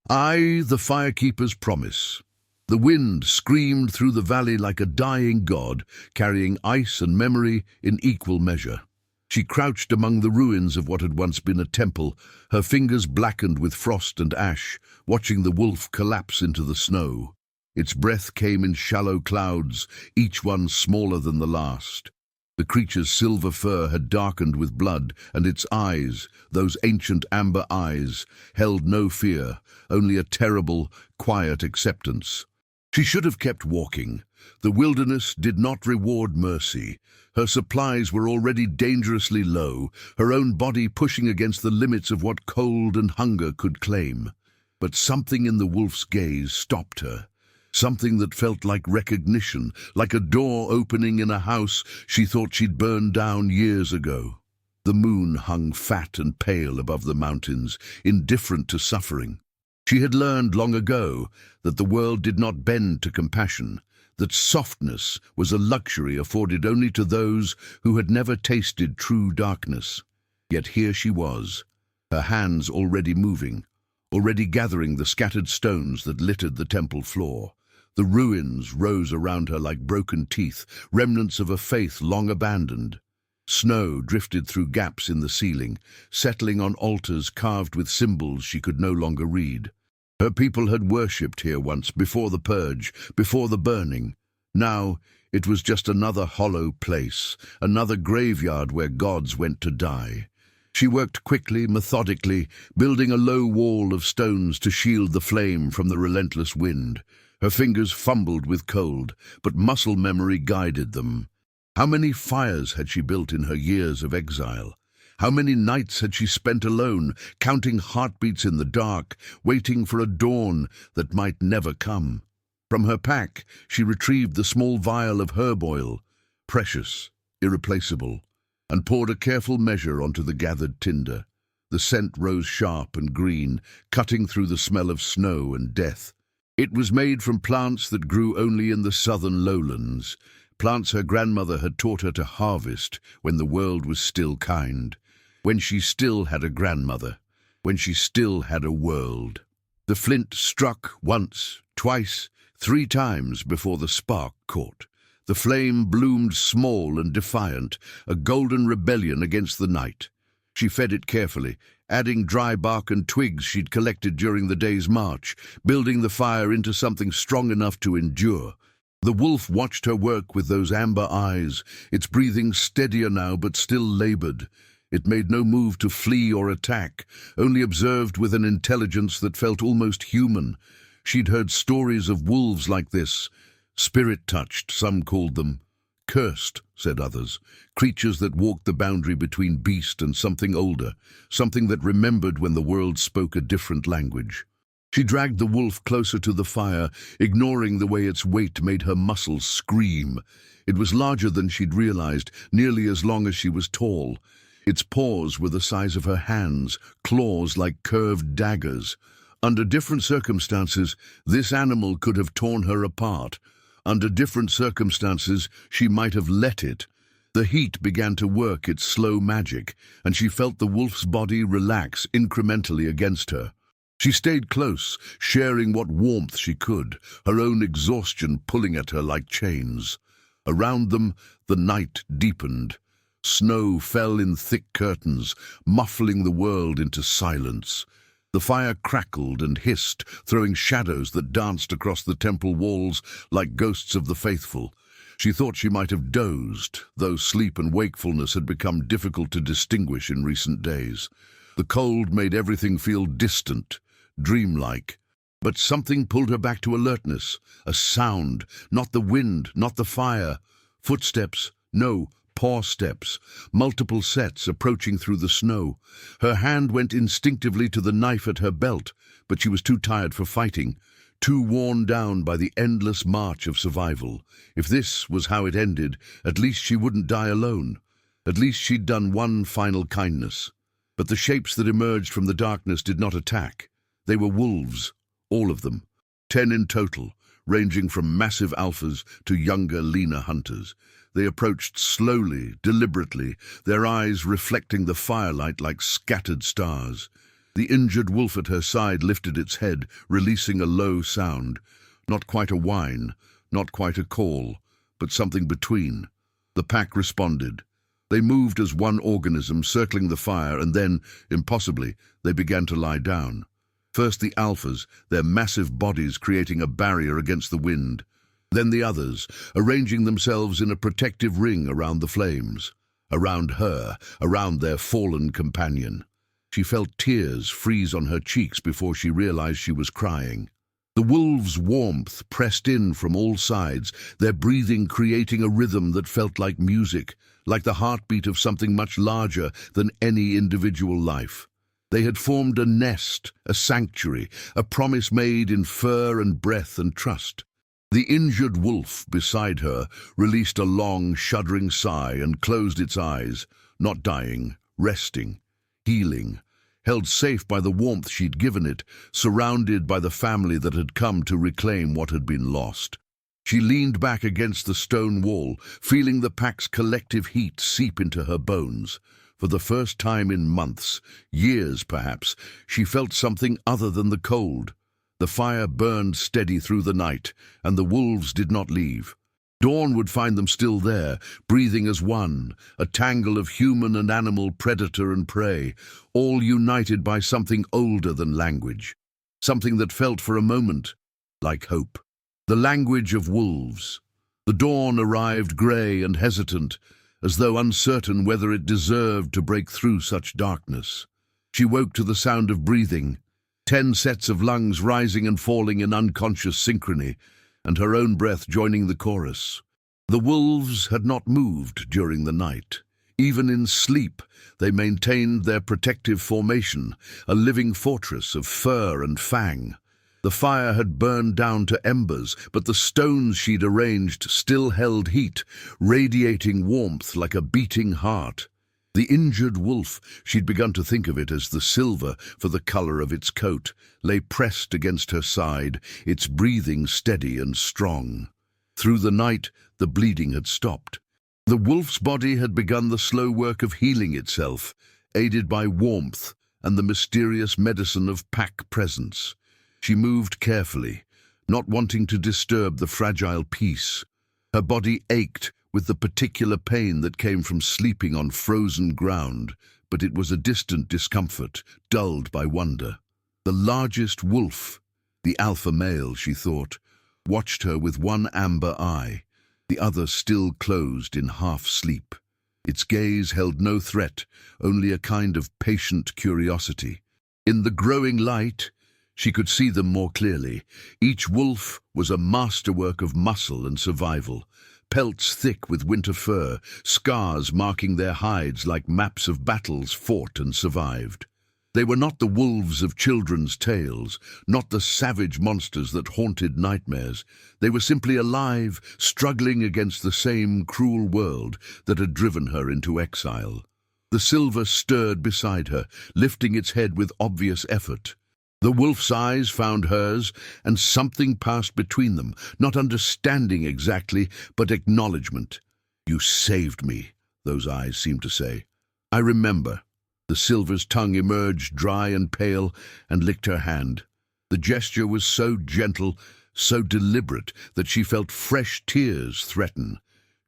I, the firekeeper's promise. The wind screamed through the valley like a dying god, carrying ice and memory in equal measure. She crouched among the ruins of what had once been a temple, her fingers blackened with frost and ash, watching the wolf collapse into the snow. Its breath came in shallow clouds, each one smaller than the last. The creature's silver fur had darkened with blood, and its eyes, those ancient amber eyes, held no fear, only a terrible, quiet acceptance. She should have kept walking. The wilderness did not reward mercy. Her supplies were already dangerously low, her own body pushing against the limits of what cold and hunger could claim. But something in the wolf's gaze stopped her. Something that felt like recognition, like a door opening in a house she thought she'd burned down years ago. The moon hung fat and pale above the mountains, indifferent to suffering. She had learned long ago that the world did not bend to compassion, that softness was a luxury afforded only to those who had never tasted true darkness. Yet here she was, her hands already moving, already gathering the scattered stones that littered the temple floor. The ruins rose around her like broken teeth, remnants of a faith long abandoned. Snow drifted through gaps in the ceiling, settling on altars carved with symbols she could no longer read. Her people had worshipped here once, before the purge, before the burning. Now it was just another hollow place, another graveyard where gods went to die. She worked quickly, methodically, building a low wall of stones to shield the flame from the relentless wind. Her fingers fumbled with cold, but muscle memory guided them. How many fires had she built in her years of exile? How many nights had she spent alone, counting heartbeats in the dark, waiting for a dawn that might never come? From her pack, she retrieved the small vial of herb oil, precious, irreplaceable, and poured a careful measure onto the gathered tinder. The scent rose sharp and green, cutting through the smell of snow and death. It was made from plants that grew only in the southern lowlands, plants her grandmother had taught her to harvest when the world was still kind, when she still had a grandmother, when she still had a world. The flint struck once, twice, 3 times before the spark caught. The flame bloomed small and defiant, a golden rebellion against the night. She fed it carefully, adding dry bark and twigs she'd collected during the day's march, building the fire into something strong enough to endure. The wolf watched her work with those amber eyes, its breathing steadier now but still labored. It made no move to flee or attack, only observed with an intelligence that felt almost human. She'd heard stories of wolves like this. Spirit-touched, some called them. Cursed, said others. Creatures that walked the boundary between beast and something older, something that remembered when the world spoke a different language. She dragged the wolf closer to the fire, ignoring the way its weight made her muscles scream. It was larger than she'd realized, nearly as long as she was tall. Its paws were the size of her hands, claws like curved daggers. Under different circumstances, this animal could have torn her apart. Under different circumstances, she might have let it. The heat began to work its slow magic, and she felt the wolf's body relax incrementally against her. She stayed close, sharing what warmth she could, her own exhaustion pulling at her like chains. Around them, the night deepened. Snow fell in thick curtains, muffling the world into silence. The fire crackled and hissed, throwing shadows that danced across the temple walls like ghosts of the faithful. She thought she might have dozed, though sleep and wakefulness had become difficult to distinguish in recent days. The cold made everything feel distant, dreamlike. But something pulled her back to alertness, a sound, not the wind, not the fire. Footsteps, no, paw steps, multiple sets approaching through the snow. Her hand went instinctively to the knife at her belt, but she was too tired for fighting, too worn down by the endless march of survival. If this was how it ended, at least she wouldn't die alone. At least she'd done one final kindness. But the shapes that emerged from the darkness did not attack. They were wolves, all of them, 10 in total, ranging from massive alphas to younger, leaner hunters. They approached slowly, deliberately, their eyes reflecting the firelight like scattered stars. The injured wolf at her side lifted its head, releasing a low sound. Not quite a whine, not quite a call, but something between. The pack responded. They moved as one organism, circling the fire, and then, impossibly, they began to lie down. First the alphas, their massive bodies creating a barrier against the wind. Then the others, arranging themselves in a protective ring around the flames. Around her, around their fallen companion. She felt tears freeze on her cheeks before she realized she was crying. The wolves' warmth pressed in from all sides, their breathing creating a rhythm that felt like music, like the heartbeat of something much larger than any individual life. They had formed a nest, a sanctuary, a promise made in fur and breath and trust. The injured wolf beside her released a long, shuddering sigh and closed its eyes, not dying, resting, healing, held safe by the warmth she'd given it, surrounded by the family that had come to reclaim what had been lost. She leaned back against the stone wall, feeling the pack's collective heat seep into her bones. For the first time in months, years perhaps, she felt something other than the cold. The fire burned steady through the night, and the wolves did not leave. Dawn would find them still there, breathing as one, a tangle of human and animal, predator and prey, all united by something older than language, something that felt for a moment like hope. The language of wolves. The dawn arrived grey and hesitant, as though uncertain whether it deserved to break through such darkness. She woke to the sound of breathing, 10 sets of lungs rising and falling in unconscious synchrony, and her own breath joining the chorus. The wolves had not moved during the night. Even in sleep, they maintained their protective formation, a living fortress of fur and fang. The fire had burned down to embers, but the stones she'd arranged still held heat, radiating warmth like a beating heart. The injured wolf, she'd begun to think of it as the silver for the color of its coat, lay pressed against her side, its breathing steady and strong. Through the night, the bleeding had stopped. The wolf's body had begun the slow work of healing itself, aided by warmth and the mysterious medicine of pack presence. She moved carefully, not wanting to disturb the fragile peace. Her body ached with the particular pain that came from sleeping on frozen ground, but it was a distant discomfort, dulled by wonder. The largest wolf, the alpha male, she thought, watched her with one amber eye, the other still closed in half-sleep. Its gaze held no threat, only a kind of patient curiosity. In the growing light, she could see them more clearly. Each wolf was a masterwork of muscle and survival, pelts thick with winter fur, scars marking their hides like maps of battles fought and survived. They were not the wolves of children's tales, not the savage monsters that haunted nightmares. They were simply alive, struggling against the same cruel world that had driven her into exile. The silver stirred beside her, lifting its head with obvious effort. The wolf's eyes found hers, and something passed between them, not understanding exactly, but acknowledgement. "You saved me," those eyes seemed to say. "I remember." The silver's tongue emerged dry and pale and licked her hand. The gesture was so gentle, so deliberate, that she felt fresh tears threaten.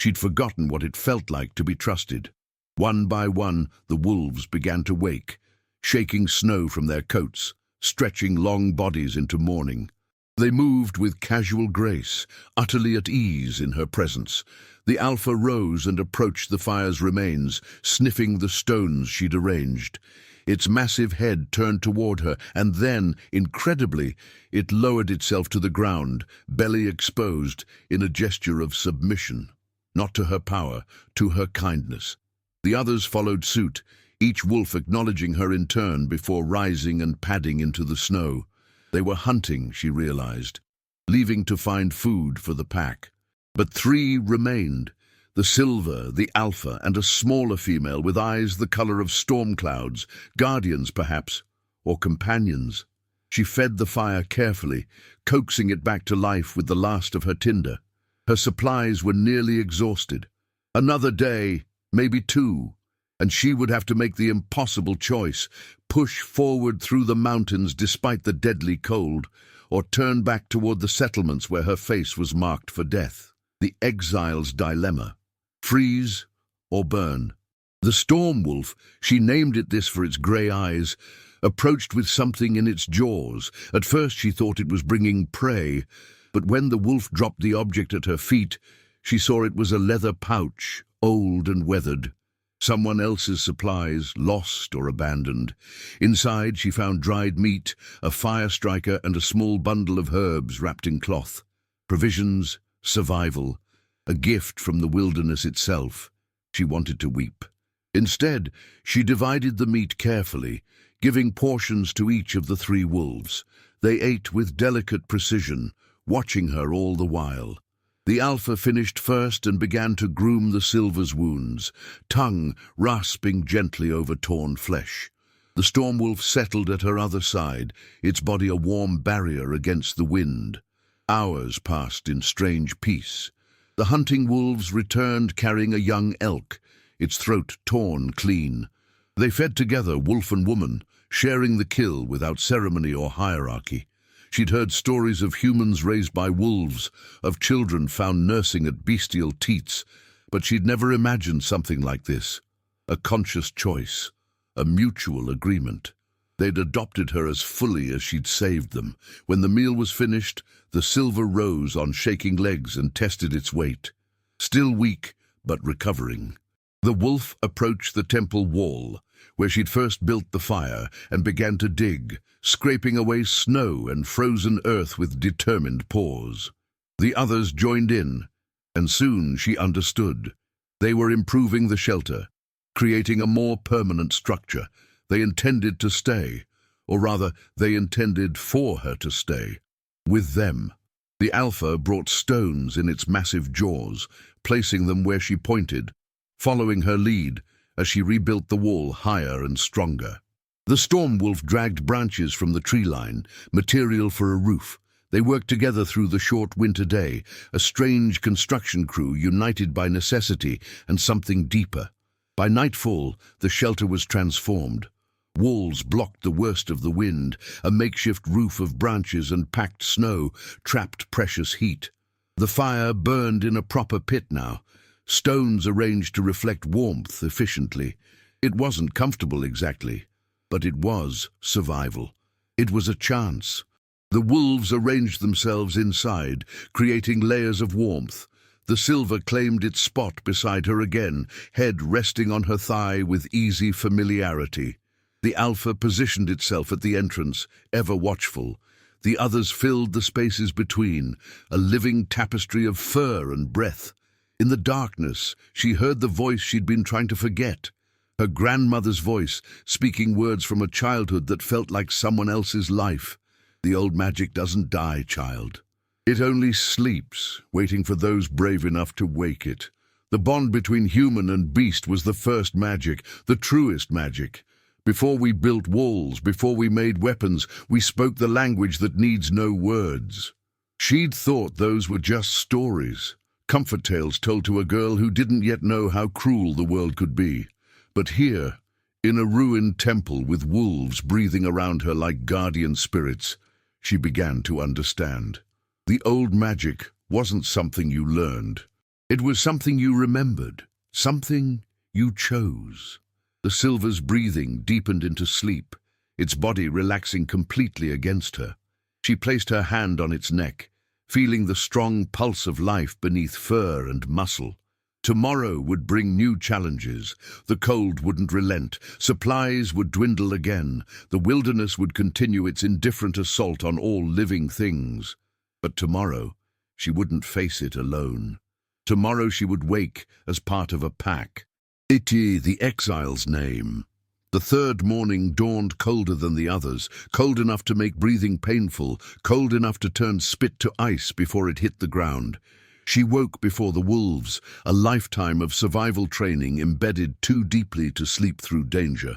She'd forgotten what it felt like to be trusted. One by one, the wolves began to wake, shaking snow from their coats, stretching long bodies into mourning. They moved with casual grace, utterly at ease in her presence. The alpha rose and approached the fire's remains, sniffing the stones she'd arranged. Its massive head turned toward her, and then, incredibly, it lowered itself to the ground, belly exposed, in a gesture of submission. Not to her power, to her kindness. The others followed suit, each wolf acknowledging her in turn before rising and padding into the snow. They were hunting, she realized, leaving to find food for the pack. But 3 remained, the silver, the alpha, and a smaller female with eyes the color of storm clouds, guardians perhaps, or companions. She fed the fire carefully, coaxing it back to life with the last of her tinder. Her supplies were nearly exhausted. Another day, maybe 2. And she would have to make the impossible choice: push forward through the mountains despite the deadly cold, or turn back toward the settlements where her face was marked for death. The exile's dilemma: freeze or burn. The storm wolf, she named it this for its grey eyes, approached with something in its jaws. At first she thought it was bringing prey, but when the wolf dropped the object at her feet, she saw it was a leather pouch, old and weathered. Someone else's supplies, lost or abandoned. Inside she found dried meat, a fire striker, and a small bundle of herbs wrapped in cloth. Provisions, survival, a gift from the wilderness itself. She wanted to weep. Instead, she divided the meat carefully, giving portions to each of the 3 wolves. They ate with delicate precision, watching her all the while. The alpha finished first and began to groom the silver's wounds, tongue rasping gently over torn flesh. The storm wolf settled at her other side, its body a warm barrier against the wind. Hours passed in strange peace. The hunting wolves returned carrying a young elk, its throat torn clean. They fed together, wolf and woman, sharing the kill without ceremony or hierarchy. She'd heard stories of humans raised by wolves, of children found nursing at bestial teats, but she'd never imagined something like this. A conscious choice, a mutual agreement. They'd adopted her as fully as she'd saved them. When the meal was finished, the silver rose on shaking legs and tested its weight. Still weak, but recovering. The wolf approached the temple wall, where she'd first built the fire, and began to dig, scraping away snow and frozen earth with determined paws. The others joined in, and soon she understood. They were improving the shelter, creating a more permanent structure. They intended to stay, or rather, they intended for her to stay. With them. The alpha brought stones in its massive jaws, placing them where she pointed, following her lead as she rebuilt the wall higher and stronger. The storm wolf dragged branches from the tree line, material for a roof. They worked together through the short winter day, a strange construction crew united by necessity and something deeper. By nightfall, the shelter was transformed. Walls blocked the worst of the wind, a makeshift roof of branches and packed snow trapped precious heat. The fire burned in a proper pit now, stones arranged to reflect warmth efficiently. It wasn't comfortable exactly, but it was survival. It was a chance. The wolves arranged themselves inside, creating layers of warmth. The silver claimed its spot beside her again, head resting on her thigh with easy familiarity. The alpha positioned itself at the entrance, ever watchful. The others filled the spaces between, a living tapestry of fur and breath. In the darkness, she heard the voice she'd been trying to forget. Her grandmother's voice, speaking words from a childhood that felt like someone else's life. The old magic doesn't die, child. It only sleeps, waiting for those brave enough to wake it. The bond between human and beast was the first magic, the truest magic. Before we built walls, before we made weapons, we spoke the language that needs no words. She'd thought those were just stories, comfort tales told to a girl who didn't yet know how cruel the world could be. But here, in a ruined temple with wolves breathing around her like guardian spirits, she began to understand. The old magic wasn't something you learned. It was something you remembered, something you chose. The silver's breathing deepened into sleep, its body relaxing completely against her. She placed her hand on its neck, feeling the strong pulse of life beneath fur and muscle. Tomorrow would bring new challenges. The cold wouldn't relent. Supplies would dwindle again. The wilderness would continue its indifferent assault on all living things. But tomorrow, she wouldn't face it alone. Tomorrow she would wake as part of a pack. Iti, the exile's name. The third morning dawned colder than the others, cold enough to make breathing painful, cold enough to turn spit to ice before it hit the ground. She woke before the wolves, a lifetime of survival training embedded too deeply to sleep through danger.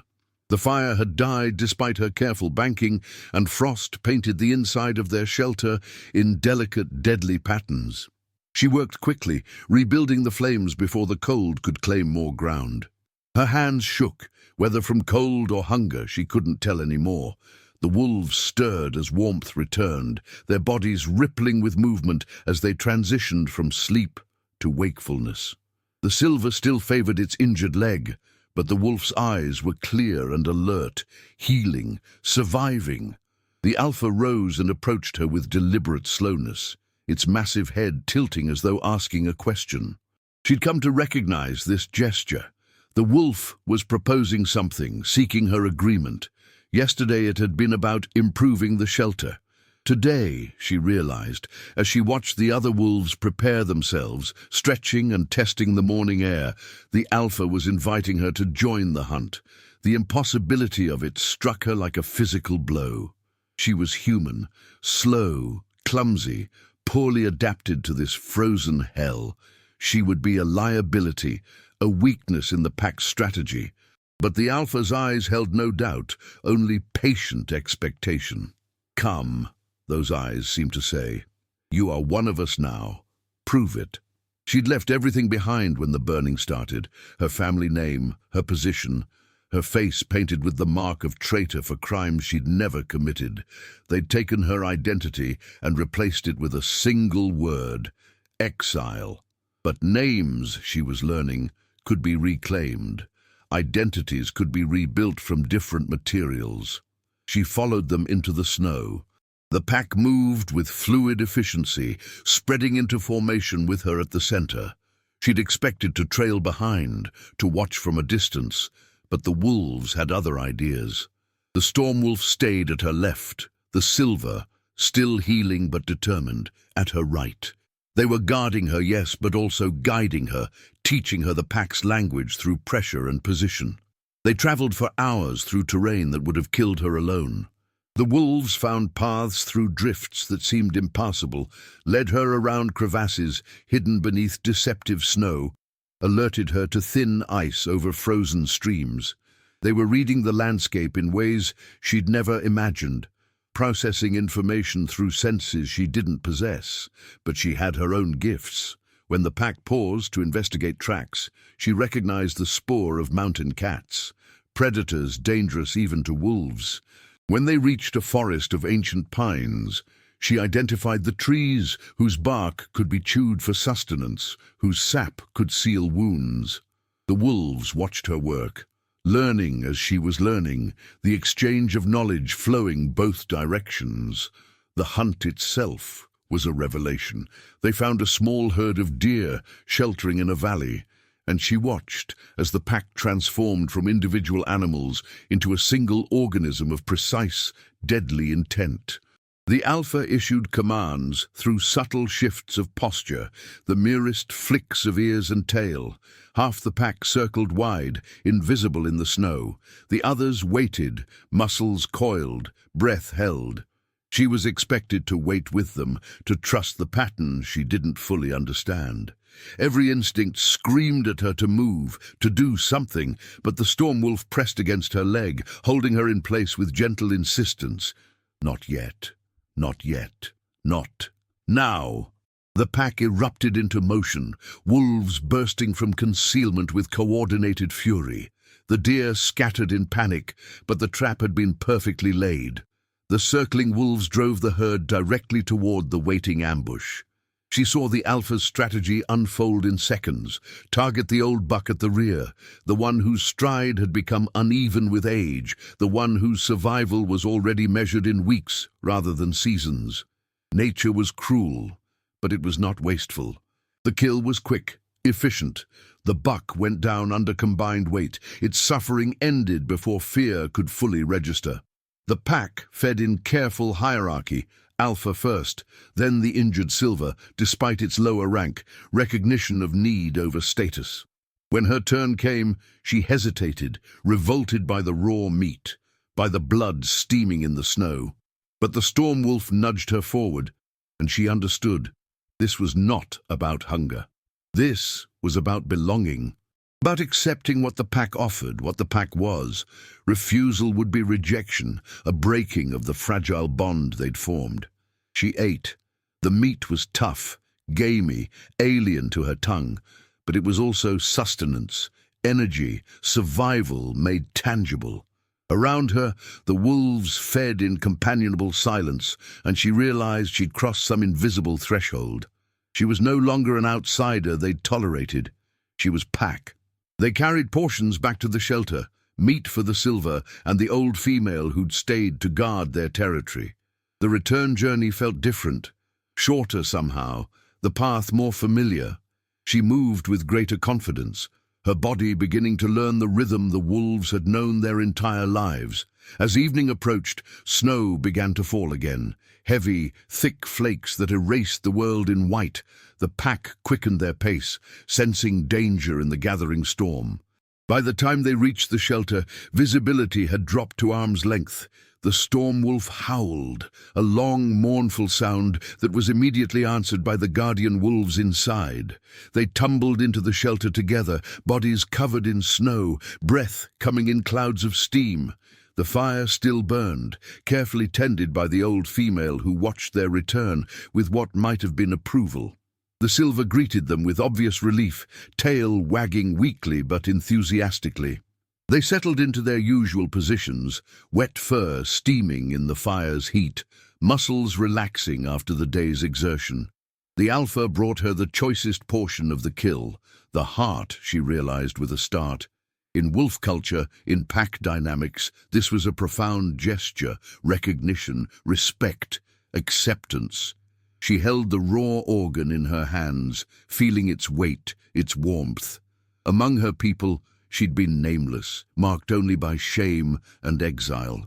The fire had died despite her careful banking, and frost painted the inside of their shelter in delicate, deadly patterns. She worked quickly, rebuilding the flames before the cold could claim more ground. Her hands shook, whether from cold or hunger she couldn't tell any more. The wolves stirred as warmth returned, their bodies rippling with movement as they transitioned from sleep to wakefulness. The silver still favored its injured leg, but the wolf's eyes were clear and alert, healing, surviving. The alpha rose and approached her with deliberate slowness, its massive head tilting as though asking a question. She'd come to recognize this gesture. The wolf was proposing something, seeking her agreement. Yesterday it had been about improving the shelter. Today, she realized, as she watched the other wolves prepare themselves, stretching and testing the morning air, the alpha was inviting her to join the hunt. The impossibility of it struck her like a physical blow. She was human, slow, clumsy, poorly adapted to this frozen hell. She would be a liability, a weakness in the pack's strategy. But the alpha's eyes held no doubt, only patient expectation. "Come," those eyes seemed to say. "You are one of us now. Prove it." She'd left everything behind when the burning started, her family name, her position, her face painted with the mark of traitor for crimes she'd never committed. They'd taken her identity and replaced it with a single word: exile. But names, she was learning, could be reclaimed. Identities could be rebuilt from different materials. She followed them into the snow. The pack moved with fluid efficiency, spreading into formation with her at the center. She'd expected to trail behind, to watch from a distance, but the wolves had other ideas. The storm wolf stayed at her left, the silver, still healing but determined, at her right. They were guarding her, yes, but also guiding her, teaching her the pack's language through pressure and position. They traveled for hours through terrain that would have killed her alone. The wolves found paths through drifts that seemed impassable, led her around crevasses hidden beneath deceptive snow, alerted her to thin ice over frozen streams. They were reading the landscape in ways she'd never imagined, processing information through senses she didn't possess, but she had her own gifts. When the pack paused to investigate tracks, she recognized the spoor of mountain cats, predators dangerous even to wolves. When they reached a forest of ancient pines, she identified the trees whose bark could be chewed for sustenance, whose sap could seal wounds. The wolves watched her work, learning as she was learning, the exchange of knowledge flowing both directions. The hunt itself was a revelation. They found a small herd of deer sheltering in a valley, and she watched as the pack transformed from individual animals into a single organism of precise, deadly intent. The alpha issued commands through subtle shifts of posture, the merest flicks of ears and tail. Half the pack circled wide, invisible in the snow. The others waited, muscles coiled, breath held. She was expected to wait with them, to trust the pattern she didn't fully understand. Every instinct screamed at her to move, to do something, but the storm wolf pressed against her leg, holding her in place with gentle insistence. Not yet. Not yet. Not now. The pack erupted into motion, wolves bursting from concealment with coordinated fury. The deer scattered in panic, but the trap had been perfectly laid. The circling wolves drove the herd directly toward the waiting ambush. She saw the alpha's strategy unfold in seconds, target the old buck at the rear, the one whose stride had become uneven with age, the one whose survival was already measured in weeks rather than seasons. Nature was cruel, but it was not wasteful. The kill was quick, efficient. The buck went down under combined weight. Its suffering ended before fear could fully register. The pack fed in careful hierarchy, alpha first, then the injured silver, despite its lower rank, recognition of need over status. When her turn came, she hesitated, revolted by the raw meat, by the blood steaming in the snow. But the storm wolf nudged her forward, and she understood. This was not about hunger. This was about belonging, about accepting what the pack offered, what the pack was. Refusal would be rejection, a breaking of the fragile bond they'd formed. She ate. The meat was tough, gamey, alien to her tongue, but it was also sustenance, energy, survival made tangible. Around her, the wolves fed in companionable silence, and she realized she'd crossed some invisible threshold. She was no longer an outsider they'd tolerated. She was pack. They carried portions back to the shelter, meat for the silver and the old female who'd stayed to guard their territory. The return journey felt different, shorter somehow, the path more familiar. She moved with greater confidence, her body beginning to learn the rhythm the wolves had known their entire lives. As evening approached, snow began to fall again, heavy, thick flakes that erased the world in white. The pack quickened their pace, sensing danger in the gathering storm. By the time they reached the shelter, visibility had dropped to arm's length. The storm wolf howled, a long, mournful sound that was immediately answered by the guardian wolves inside. They tumbled into the shelter together, bodies covered in snow, breath coming in clouds of steam. The fire still burned, carefully tended by the old female who watched their return with what might have been approval. The silver greeted them with obvious relief, tail wagging weakly but enthusiastically. They settled into their usual positions, wet fur steaming in the fire's heat, muscles relaxing after the day's exertion. The alpha brought her the choicest portion of the kill, the heart, she realized with a start. In wolf culture, in pack dynamics, this was a profound gesture, recognition, respect, acceptance. She held the raw organ in her hands, feeling its weight, its warmth. Among her people, she'd been nameless, marked only by shame and exile.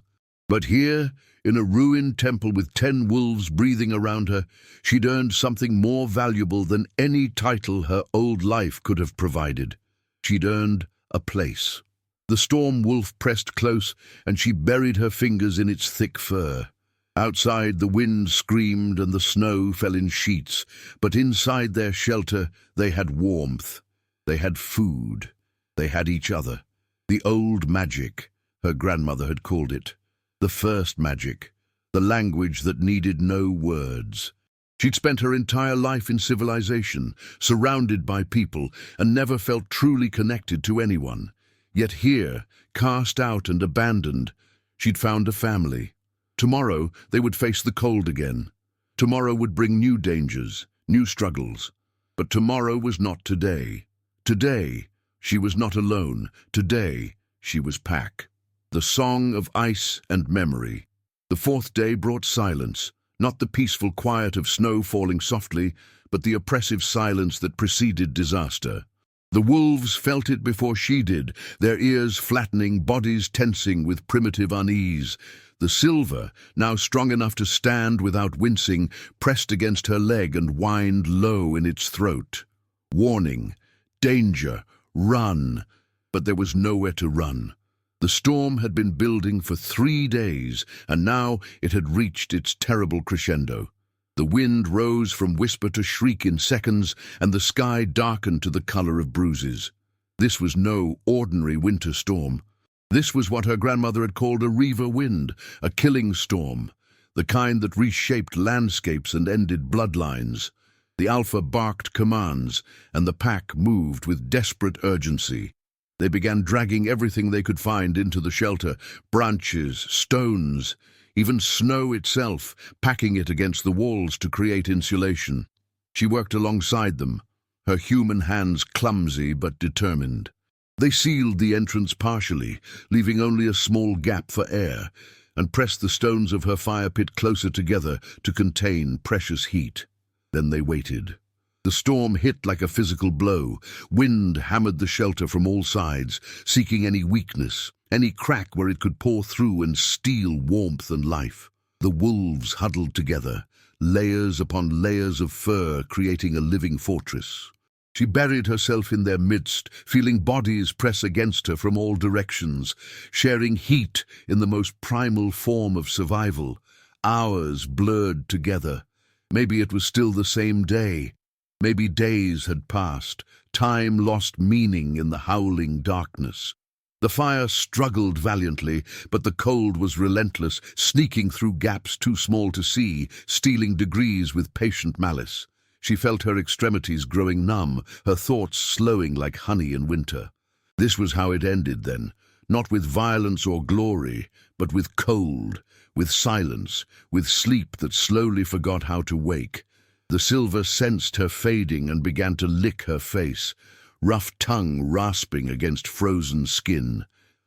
But here, in a ruined temple with 10 wolves breathing around her, she'd earned something more valuable than any title her old life could have provided. She'd earned a place. The storm wolf pressed close, and she buried her fingers in its thick fur. Outside, the wind screamed and the snow fell in sheets, but inside their shelter they had warmth. They had food. They had each other. The old magic, her grandmother had called it. The first magic, the language that needed no words. She'd spent her entire life in civilization, surrounded by people, and never felt truly connected to anyone. Yet here, cast out and abandoned, she'd found a family. Tomorrow they would face the cold again. Tomorrow would bring new dangers, new struggles. But tomorrow was not today. Today, she was not alone. Today, she was pack. The song of ice and memory. The fourth day brought silence, not the peaceful quiet of snow falling softly, but the oppressive silence that preceded disaster. The wolves felt it before she did, their ears flattening, bodies tensing with primitive unease. The silver, now strong enough to stand without wincing, pressed against her leg and whined low in its throat. Warning, danger, run. But there was nowhere to run. The storm had been building for 3 days, and now it had reached its terrible crescendo. The wind rose from whisper to shriek in seconds, and the sky darkened to the color of bruises. This was no ordinary winter storm. This was what her grandmother had called a reaver wind, a killing storm, the kind that reshaped landscapes and ended bloodlines. The alpha barked commands, and the pack moved with desperate urgency. They began dragging everything they could find into the shelter, branches, stones, even snow itself, packing it against the walls to create insulation. She worked alongside them, her human hands clumsy but determined. They sealed the entrance partially, leaving only a small gap for air, and pressed the stones of her fire pit closer together to contain precious heat. Then they waited. The storm hit like a physical blow. Wind hammered the shelter from all sides, seeking any weakness, any crack where it could pour through and steal warmth and life. The wolves huddled together, layers upon layers of fur creating a living fortress. She buried herself in their midst, feeling bodies press against her from all directions, sharing heat in the most primal form of survival. Hours blurred together. Maybe it was still the same day. Maybe days had passed, time lost meaning in the howling darkness. The fire struggled valiantly, but the cold was relentless, sneaking through gaps too small to see, stealing degrees with patient malice. She felt her extremities growing numb, her thoughts slowing like honey in winter. This was how it ended then, not with violence or glory, but with cold, with silence, with sleep that slowly forgot how to wake. The silver sensed her fading and began to lick her face, rough tongue rasping against frozen skin.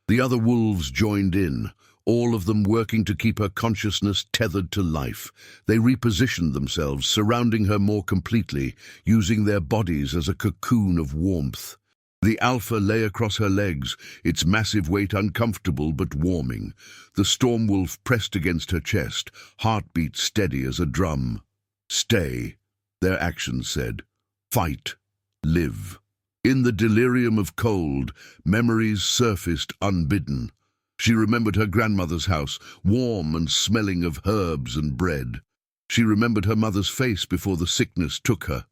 The other wolves joined in, all of them working to keep her consciousness tethered to life. They repositioned themselves, surrounding her more completely, using their bodies as a cocoon of warmth. The alpha lay across her legs, its massive weight uncomfortable but warming. The storm wolf pressed against her chest, heartbeat steady as a drum. Stay, their actions said. Fight. Live. In the delirium of cold, memories surfaced unbidden. She remembered her grandmother's house, warm and smelling of herbs and bread. She remembered her mother's face before the sickness took her,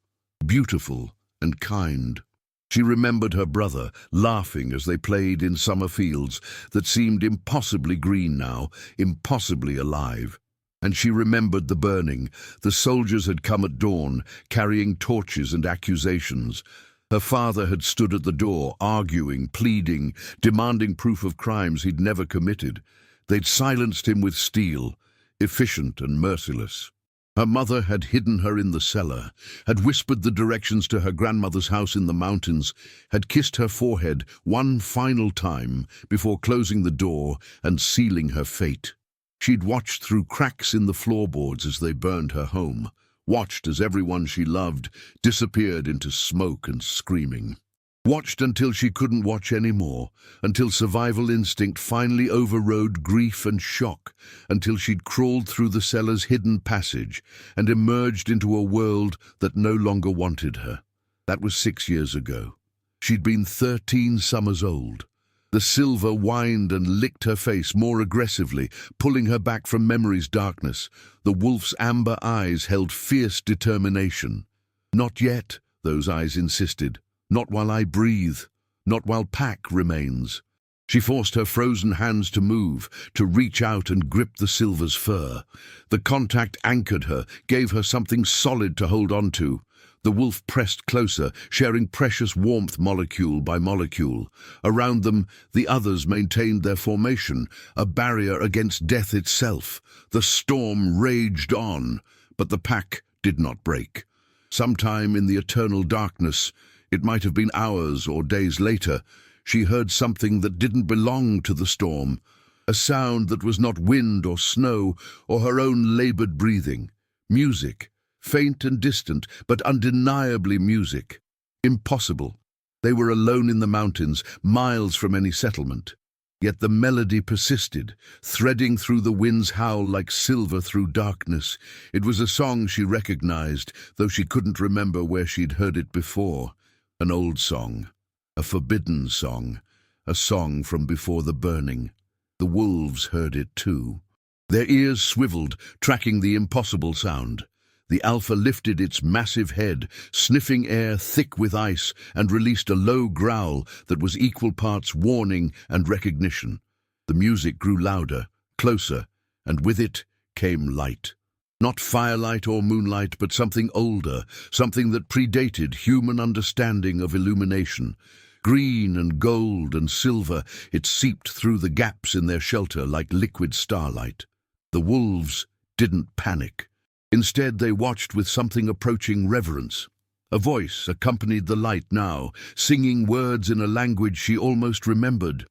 beautiful and kind. She remembered her brother, laughing as they played in summer fields that seemed impossibly green now, impossibly alive. And she remembered the burning. The soldiers had come at dawn, carrying torches and accusations. Her father had stood at the door, arguing, pleading, demanding proof of crimes he'd never committed. They'd silenced him with steel, efficient and merciless. Her mother had hidden her in the cellar, had whispered the directions to her grandmother's house in the mountains, had kissed her forehead one final time before closing the door and sealing her fate. She'd watched through cracks in the floorboards as they burned her home, watched as everyone she loved disappeared into smoke and screaming. Watched until she couldn't watch anymore, until survival instinct finally overrode grief and shock, until she'd crawled through the cellar's hidden passage and emerged into a world that no longer wanted her. That was 6 years ago. She'd been 13 summers old. The silver whined and licked her face more aggressively, pulling her back from memory's darkness. The wolf's amber eyes held fierce determination. Not yet, those eyes insisted. Not while I breathe. Not while Pack remains. She forced her frozen hands to move, to reach out and grip the silver's fur. The contact anchored her, gave her something solid to hold on to. The wolf pressed closer, sharing precious warmth molecule by molecule. Around them, the others maintained their formation, a barrier against death itself. The storm raged on, but the pack did not break. Sometime in the eternal darkness, it might have been hours or days later, she heard something that didn't belong to the storm, a sound that was not wind or snow or her own labored breathing. Music, faint and distant, but undeniably music. Impossible. They were alone in the mountains, miles from any settlement. Yet the melody persisted, threading through the wind's howl like silver through darkness. It was a song she recognized, though she couldn't remember where she'd heard it before. An old song, a forbidden song, a song from before the burning. The wolves heard it too. Their ears swiveled, tracking the impossible sound. The alpha lifted its massive head, sniffing air thick with ice, and released a low growl that was equal parts warning and recognition. The music grew louder, closer, and with it came light. Not firelight or moonlight, but something older, something that predated human understanding of illumination. Green and gold and silver, it seeped through the gaps in their shelter like liquid starlight. The wolves didn't panic. Instead, they watched with something approaching reverence. A voice accompanied the light now, singing words in a language she almost remembered.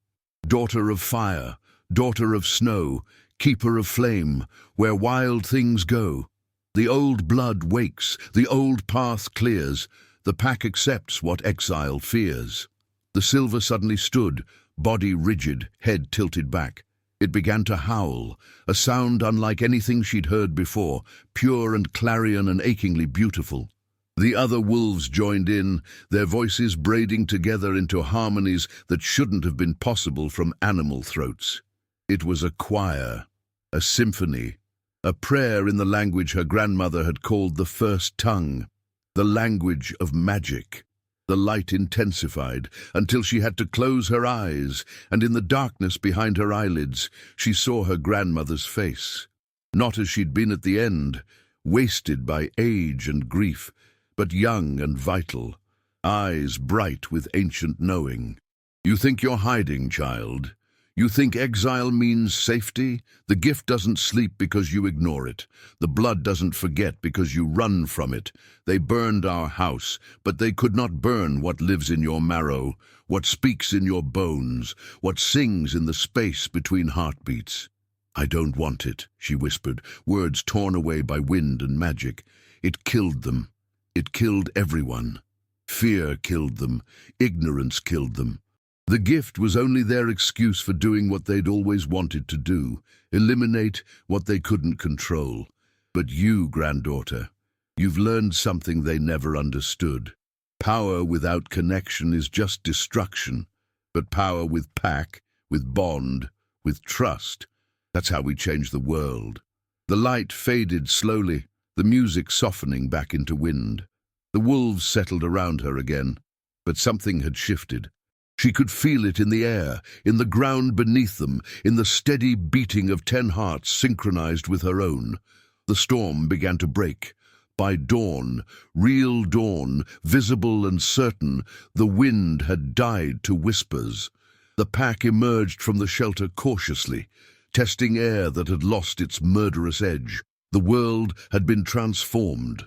Daughter of fire, daughter of snow, keeper of flame, where wild things go. The old blood wakes, the old path clears, the pack accepts what exile fears. The silver suddenly stood, body rigid, head tilted back. It began to howl, a sound unlike anything she'd heard before, pure and clarion and achingly beautiful. The other wolves joined in, their voices braiding together into harmonies that shouldn't have been possible from animal throats. It was a choir, a symphony, a prayer in the language her grandmother had called the first tongue, the language of magic. The light intensified until she had to close her eyes, and in the darkness behind her eyelids, she saw her grandmother's face. Not as she'd been at the end, wasted by age and grief, but young and vital, eyes bright with ancient knowing. You think you're hiding, child. You think exile means safety? The gift doesn't sleep because you ignore it. The blood doesn't forget because you run from it. They burned our house, but they could not burn what lives in your marrow, what speaks in your bones, what sings in the space between heartbeats. I don't want it, she whispered, words torn away by wind and magic. It killed them. It killed everyone. Fear killed them. Ignorance killed them. The gift was only their excuse for doing what they'd always wanted to do, eliminate what they couldn't control. But you, granddaughter, you've learned something they never understood. Power without connection is just destruction, but power with pack, with bond, with trust, that's how we change the world. The light faded slowly, the music softening back into wind. The wolves settled around her again, but something had shifted. She could feel it in the air, in the ground beneath them, in the steady beating of 10 hearts synchronized with her own. The storm began to break. By dawn, real dawn, visible and certain, the wind had died to whispers. The pack emerged from the shelter cautiously, testing air that had lost its murderous edge. The world had been transformed.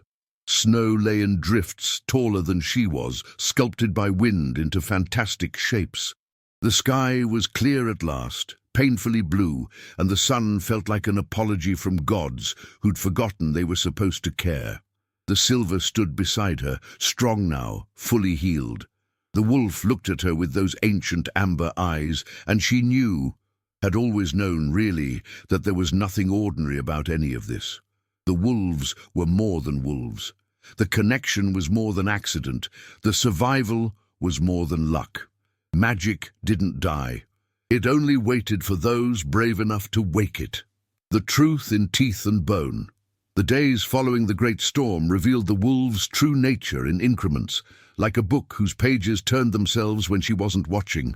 Snow lay in drifts taller than she was, sculpted by wind into fantastic shapes. The sky was clear at last, painfully blue, and the sun felt like an apology from gods who'd forgotten they were supposed to care. The silver stood beside her, strong now, fully healed. The wolf looked at her with those ancient amber eyes, and she knew, had always known really, that there was nothing ordinary about any of this. The wolves were more than wolves. The connection was more than accident. The survival was more than luck. Magic didn't die. It only waited for those brave enough to wake it. The truth in teeth and bone. The days following the great storm revealed the wolves' true nature in increments, like a book whose pages turned themselves when she wasn't watching.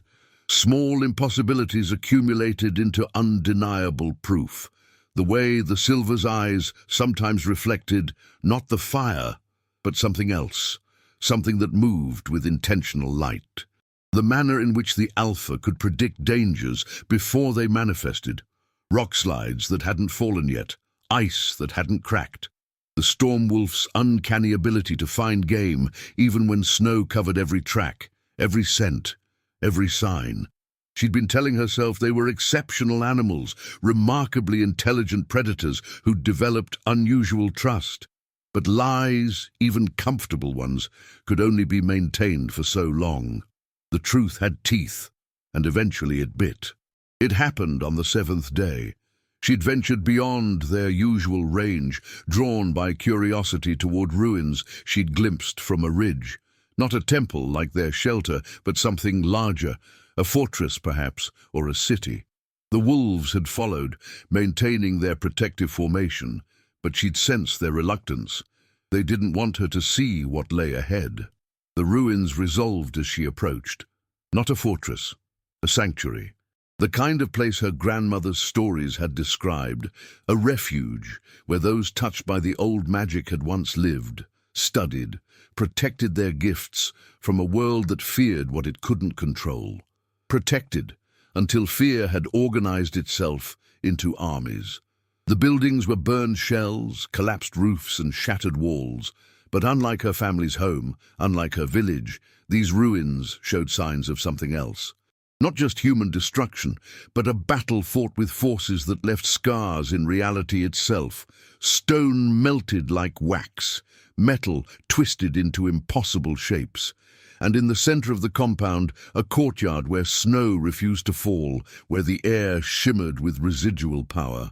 Small impossibilities accumulated into undeniable proof. The way the silver's eyes sometimes reflected not the fire, but something else, something that moved with intentional light. The manner in which the alpha could predict dangers before they manifested. Rock slides that hadn't fallen yet, ice that hadn't cracked. The storm wolf's uncanny ability to find game even when snow covered every track, every scent, every sign. She'd been telling herself they were exceptional animals, remarkably intelligent predators who'd developed unusual trust. But lies, even comfortable ones, could only be maintained for so long. The truth had teeth, and eventually it bit. It happened on the 7th day. She'd ventured beyond their usual range, drawn by curiosity toward ruins she'd glimpsed from a ridge. Not a temple like their shelter, but something larger, a fortress perhaps, or a city. The wolves had followed, maintaining their protective formation, but she'd sensed their reluctance. They didn't want her to see what lay ahead. The ruins resolved as she approached. Not a fortress, a sanctuary. The kind of place her grandmother's stories had described, a refuge where those touched by the old magic had once lived, studied, protected their gifts from a world that feared what it couldn't control. Protected until fear had organized itself into armies. The buildings were burned shells, collapsed roofs and shattered walls, but unlike her family's home, unlike her village, these ruins showed signs of something else. Not just human destruction, but a battle fought with forces that left scars in reality itself. Stone melted like wax, metal twisted into impossible shapes. And in the center of the compound, a courtyard where snow refused to fall, where the air shimmered with residual power.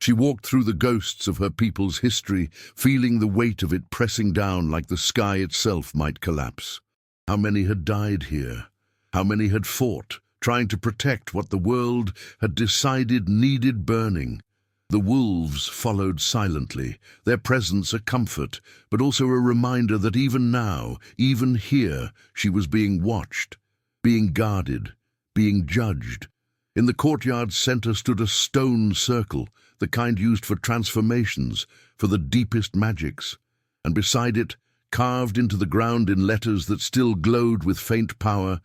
She walked through the ghosts of her people's history, feeling the weight of it pressing down like the sky itself might collapse. How many had died here? How many had fought, trying to protect what the world had decided needed burning? The wolves followed silently, their presence a comfort, but also a reminder that even now, even here, she was being watched, being guarded, being judged. In the courtyard's center stood a stone circle, the kind used for transformations, for the deepest magics. And beside it, carved into the ground in letters that still glowed with faint power,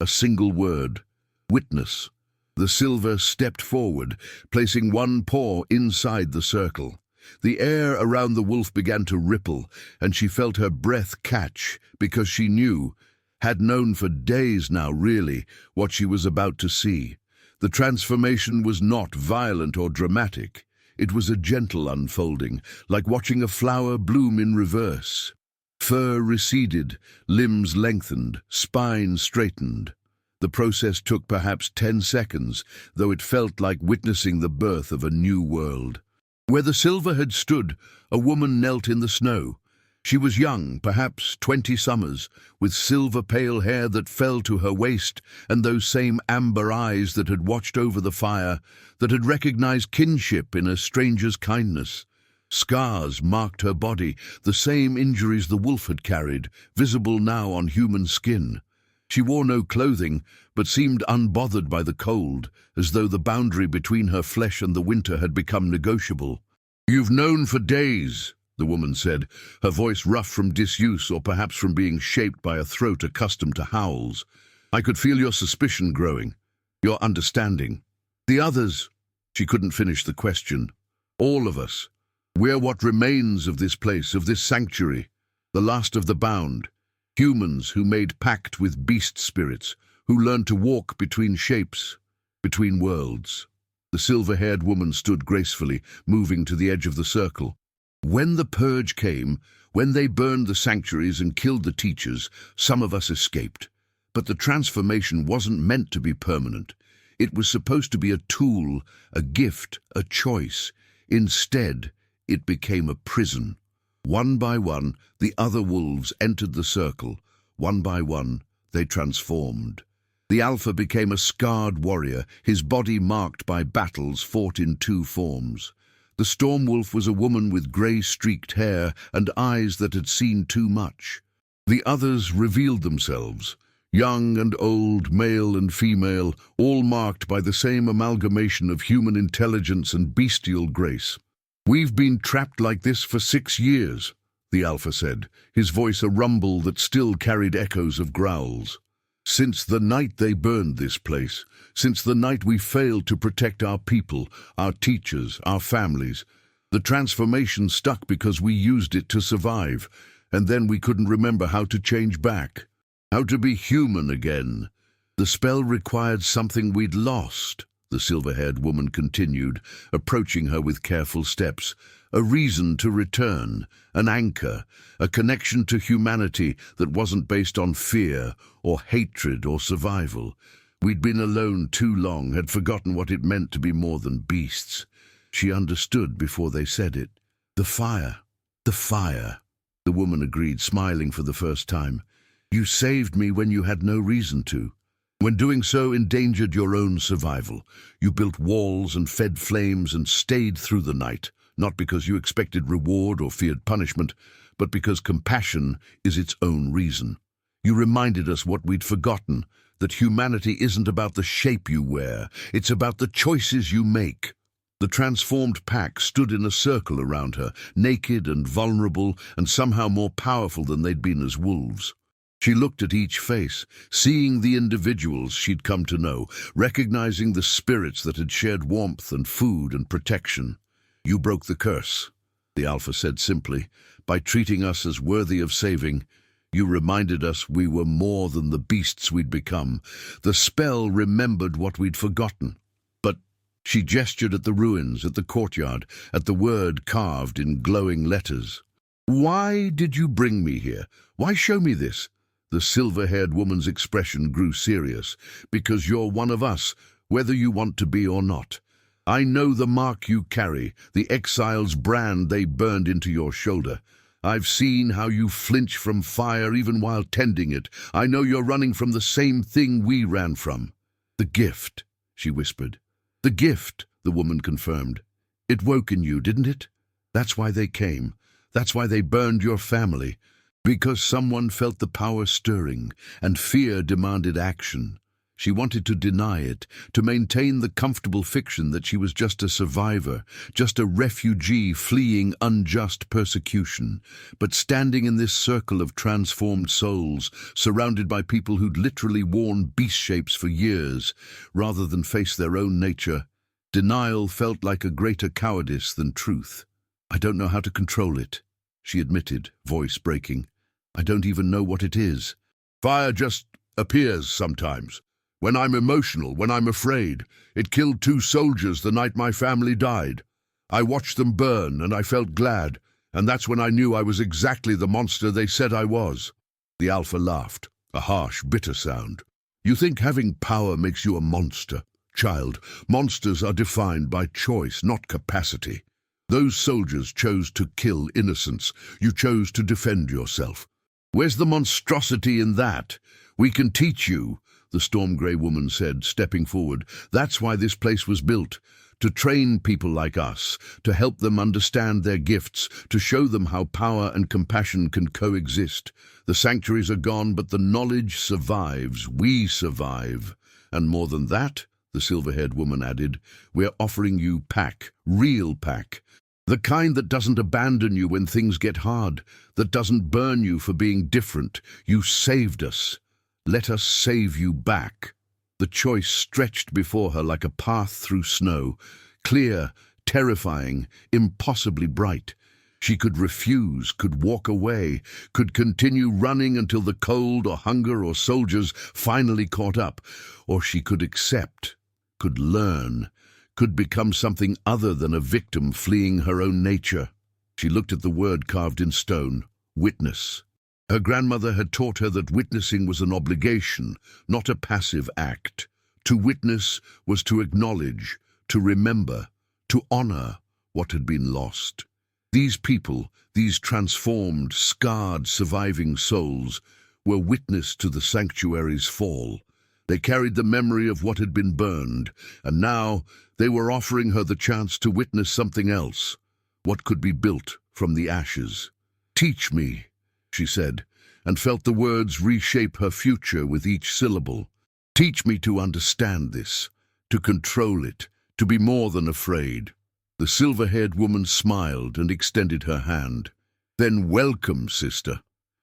a single word: witness. The silver stepped forward, placing one paw inside the circle. The air around the wolf began to ripple, and she felt her breath catch, because she knew, had known for days now really, what she was about to see. The transformation was not violent or dramatic. It was a gentle unfolding, like watching a flower bloom in reverse. Fur receded, limbs lengthened, spine straightened. The process took perhaps 10 seconds, though it felt like witnessing the birth of a new world. Where the silver had stood, a woman knelt in the snow. She was young, perhaps 20 summers, with silver-pale hair that fell to her waist, and those same amber eyes that had watched over the fire, that had recognized kinship in a stranger's kindness. Scars marked her body, the same injuries the wolf had carried, visible now on human skin. She wore no clothing, but seemed unbothered by the cold, as though the boundary between her flesh and the winter had become negotiable. "You've known for days," the woman said, her voice rough from disuse or perhaps from being shaped by a throat accustomed to howls. "I could feel your suspicion growing, your understanding. The others—" She couldn't finish the question. "All of us. We're what remains of this place, of this sanctuary, the last of the bound. Humans who made pact with beast spirits, who learned to walk between shapes, between worlds." The silver-haired woman stood gracefully, moving to the edge of the circle. "When the purge came, when they burned the sanctuaries and killed the teachers, some of us escaped. But the transformation wasn't meant to be permanent. It was supposed to be a tool, a gift, a choice. Instead, it became a prison. One by one, the other wolves entered the circle. One by one, they transformed. The Alpha became a scarred warrior, his body marked by battles fought in 2 forms. The Storm Wolf was a woman with grey-streaked hair and eyes that had seen too much. The others revealed themselves, young and old, male and female, all marked by the same amalgamation of human intelligence and bestial grace. "We've been trapped like this for 6 years, the Alpha said, his voice a rumble that still carried echoes of growls. "Since the night they burned this place, since the night we failed to protect our people, our teachers, our families. The transformation stuck because we used it to survive, and then we couldn't remember how to change back, how to be human again. The spell required something we'd lost," the silver-haired woman continued, approaching her with careful steps. "A reason to return, an anchor, a connection to humanity that wasn't based on fear or hatred or survival. We'd been alone too long, had forgotten what it meant to be more than beasts." She understood before they said it. "The fire, the fire," the woman agreed, smiling for the first time. "You saved me when you had no reason to. When doing so endangered your own survival. You built walls and fed flames and stayed through the night, not because you expected reward or feared punishment, but because compassion is its own reason. You reminded us what we'd forgotten, that humanity isn't about the shape you wear, it's about the choices you make." The transformed pack stood in a circle around her, naked and vulnerable and somehow more powerful than they'd been as wolves. She looked at each face, seeing the individuals she'd come to know, recognizing the spirits that had shared warmth and food and protection. "You broke the curse," the Alpha said simply. "By treating us as worthy of saving, you reminded us we were more than the beasts we'd become. The spell remembered what we'd forgotten." "But—" She gestured at the ruins, at the courtyard, at the word carved in glowing letters. "Why did you bring me here? Why show me this?" The silver-haired woman's expression grew serious. "Because you're one of us, whether you want to be or not. I know the mark you carry, the exile's brand they burned into your shoulder. I've seen how you flinch from fire even while tending it. I know you're running from the same thing we ran from." "The gift," she whispered. "The gift," the woman confirmed. "It woke in you, didn't it? That's why they came. That's why they burned your family. Because someone felt the power stirring, and fear demanded action. She wanted to deny it, to maintain the comfortable fiction that she was just a survivor, just a refugee fleeing unjust persecution. But standing in this circle of transformed souls, surrounded by people who'd literally worn beast shapes for years, rather than face their own nature, denial felt like a greater cowardice than truth. "I don't know how to control it," she admitted, voice breaking. "I don't even know what it is. Fire just appears sometimes. When I'm emotional, when I'm afraid. It killed 2 soldiers the night my family died. I watched them burn and I felt glad, and that's when I knew I was exactly the monster they said I was." The Alpha laughed, a harsh, bitter sound. "You think having power makes you a monster? Child, monsters are defined by choice, not capacity. Those soldiers chose to kill innocents. You chose to defend yourself. Where's the monstrosity in that? We can teach you," the Storm Grey woman said, stepping forward. "That's why this place was built. To train people like us, to help them understand their gifts, to show them how power and compassion can coexist. The sanctuaries are gone, but the knowledge survives. We survive. And more than that," the silver-haired woman added, "we're offering you Pack, real Pack. The kind that doesn't abandon you when things get hard, that doesn't burn you for being different. You saved us. Let us save you back." The choice stretched before her like a path through snow, clear, terrifying, impossibly bright. She could refuse, could walk away, could continue running until the cold or hunger or soldiers finally caught up, or she could accept, could learn, could become something other than a victim fleeing her own nature. She looked at the word carved in stone, witness. Her grandmother had taught her that witnessing was an obligation, not a passive act. To witness was to acknowledge, to remember, to honor what had been lost. These people, these transformed, scarred, surviving souls, were witness to the sanctuary's fall. They carried the memory of what had been burned, and now they were offering her the chance to witness something else, what could be built from the ashes. "Teach me," she said, and felt the words reshape her future with each syllable. "Teach me to understand this, to control it, to be more than afraid." The silver-haired woman smiled and extended her hand. "Then welcome, sister.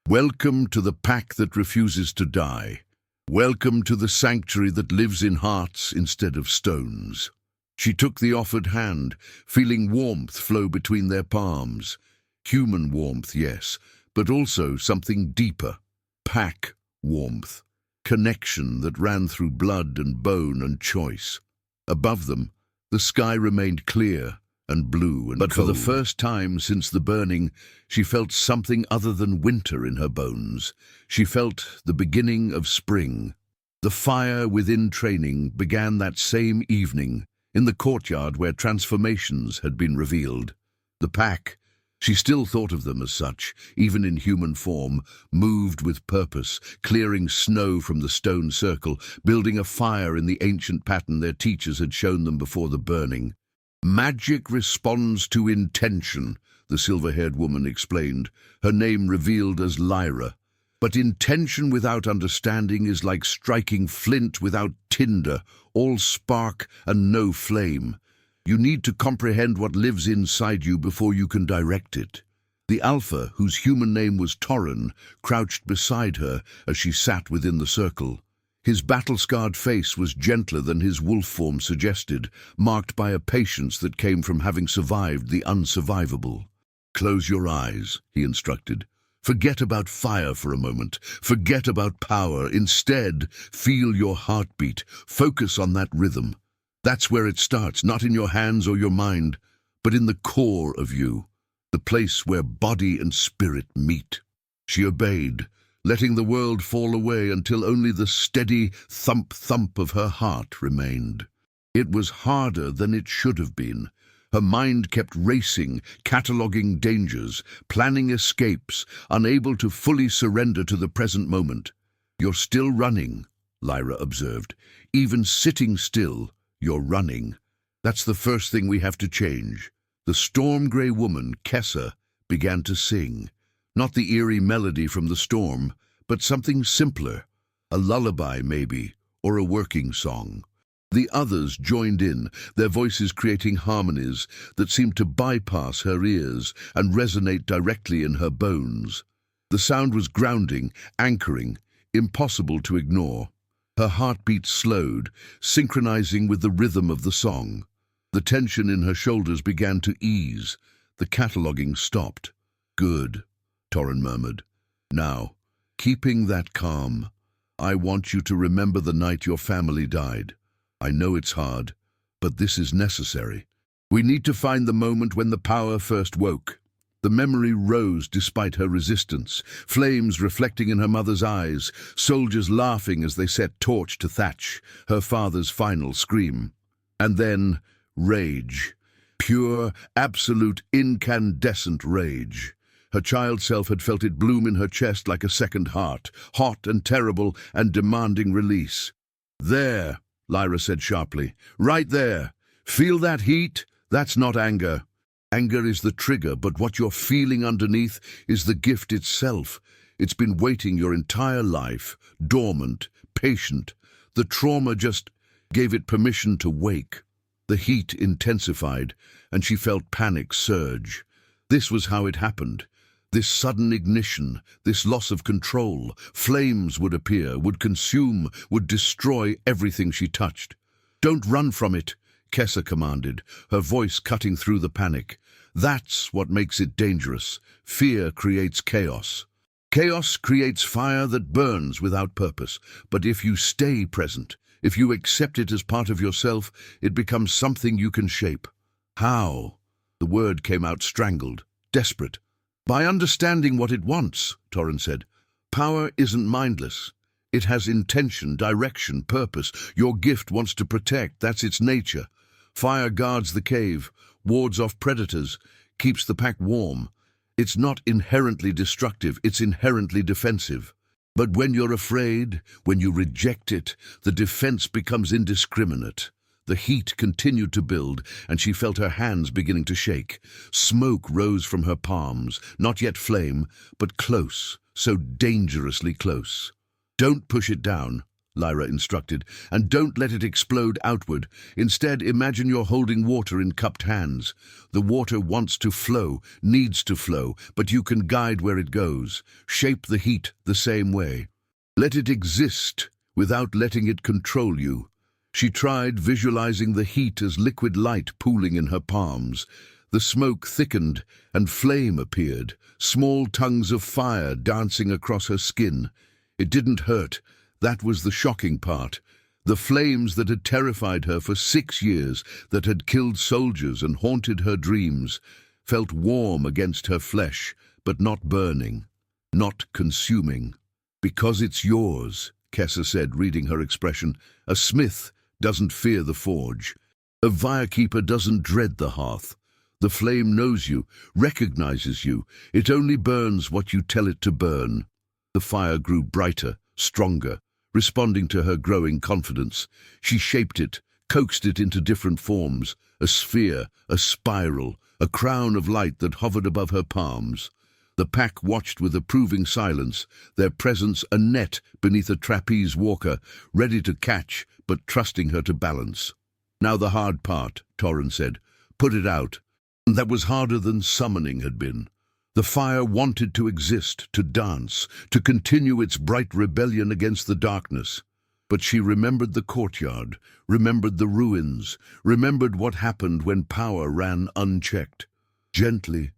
Welcome to the Pack that refuses to die. Welcome to the sanctuary that lives in hearts instead of stones." She took the offered hand, feeling warmth flow between their palms. Human warmth, yes, but also something deeper. Pack warmth. Connection that ran through blood and bone and choice. Above them, the sky remained clear and blue and but cold. For the first time since the burning, she felt something other than winter in her bones. She felt the beginning of spring. The fire within training began that same evening, in the courtyard where transformations had been revealed. The Pack, she still thought of them as such, even in human form, moved with purpose, clearing snow from the stone circle, building a fire in the ancient pattern their teachers had shown them before the burning. "Magic responds to intention," the silver-haired woman explained, her name revealed as Lyra. "But intention without understanding is like striking flint without tinder, all spark and no flame. You need to comprehend what lives inside you before you can direct it." The Alpha, whose human name was Torren, crouched beside her as she sat within the circle. His battle-scarred face was gentler than his wolf form suggested, marked by a patience that came from having survived the unsurvivable. "Close your eyes," he instructed. "Forget about fire for a moment. Forget about power. Instead, feel your heartbeat. Focus on that rhythm. That's where it starts, not in your hands or your mind, but in the core of you, the place where body and spirit meet." She obeyed, letting the world fall away until only the steady thump-thump of her heart remained. It was harder than it should have been. Her mind kept racing, cataloguing dangers, planning escapes, unable to fully surrender to the present moment. "You're still running," Lyra observed. "Even sitting still, you're running. That's the first thing we have to change." The storm-grey woman, Kessa, began to sing. Not the eerie melody from the storm, but something simpler. A lullaby, maybe, or a working song. The others joined in, their voices creating harmonies that seemed to bypass her ears and resonate directly in her bones. The sound was grounding, anchoring, impossible to ignore. Her heartbeat slowed, synchronizing with the rhythm of the song. The tension in her shoulders began to ease. The cataloguing stopped. "Good," Torrin murmured. "Now, keeping that calm, I want you to remember the night your family died. I know it's hard, but this is necessary. We need to find the moment when the power first woke." The memory rose despite her resistance, flames reflecting in her mother's eyes, soldiers laughing as they set torch to Thatch, her father's final scream. And then, rage. Pure, absolute, incandescent rage. Her child self had felt it bloom in her chest like a second heart, hot and terrible and demanding release. "There," Lyra said sharply. "Right there. Feel that heat? That's not anger. Anger is the trigger, but what you're feeling underneath is the gift itself. It's been waiting your entire life, dormant, patient. The trauma just gave it permission to wake." The heat intensified, and she felt panic surge. This was how it happened. This sudden ignition, this loss of control. Flames would appear, would consume, would destroy everything she touched. "Don't run from it," Kessa commanded, her voice cutting through the panic. "That's what makes it dangerous. Fear creates chaos. Chaos creates fire that burns without purpose. But if you stay present, if you accept it as part of yourself, it becomes something you can shape." "How?" The word came out strangled, desperate. "By understanding what it wants," Torrin said. "Power isn't mindless. It has intention, direction, purpose. Your gift wants to protect, that's its nature. Fire guards the cave, wards off predators, keeps the pack warm. It's not inherently destructive, it's inherently defensive. But when you're afraid, when you reject it, the defense becomes indiscriminate." The heat continued to build, and she felt her hands beginning to shake. Smoke rose from her palms, not yet flame, but close, so dangerously close. "Don't push it down," Lyra instructed, "and don't let it explode outward. Instead, imagine you're holding water in cupped hands. The water wants to flow, needs to flow, but you can guide where it goes. Shape the heat the same way. Let it exist without letting it control you." She tried, visualizing the heat as liquid light pooling in her palms. The smoke thickened, and flame appeared, small tongues of fire dancing across her skin. It didn't hurt. That was the shocking part. The flames that had terrified her for 6 years, that had killed soldiers and haunted her dreams, felt warm against her flesh, but not burning, not consuming. "Because it's yours," Kessa said, reading her expression. "A smith doesn't fear the forge. A firekeeper doesn't dread the hearth. The flame knows you, recognizes you. It only burns what you tell it to burn." The fire grew brighter, stronger, responding to her growing confidence. She shaped it, coaxed it into different forms, a sphere, a spiral, a crown of light that hovered above her palms. The pack watched with approving silence, their presence a net beneath a trapeze walker, ready to catch, but trusting her to balance. "Now the hard part," Torrin said. "Put it out." That was harder than summoning had been. The fire wanted to exist, to dance, to continue its bright rebellion against the darkness. But she remembered the courtyard, remembered the ruins, remembered what happened when power ran unchecked. Gently,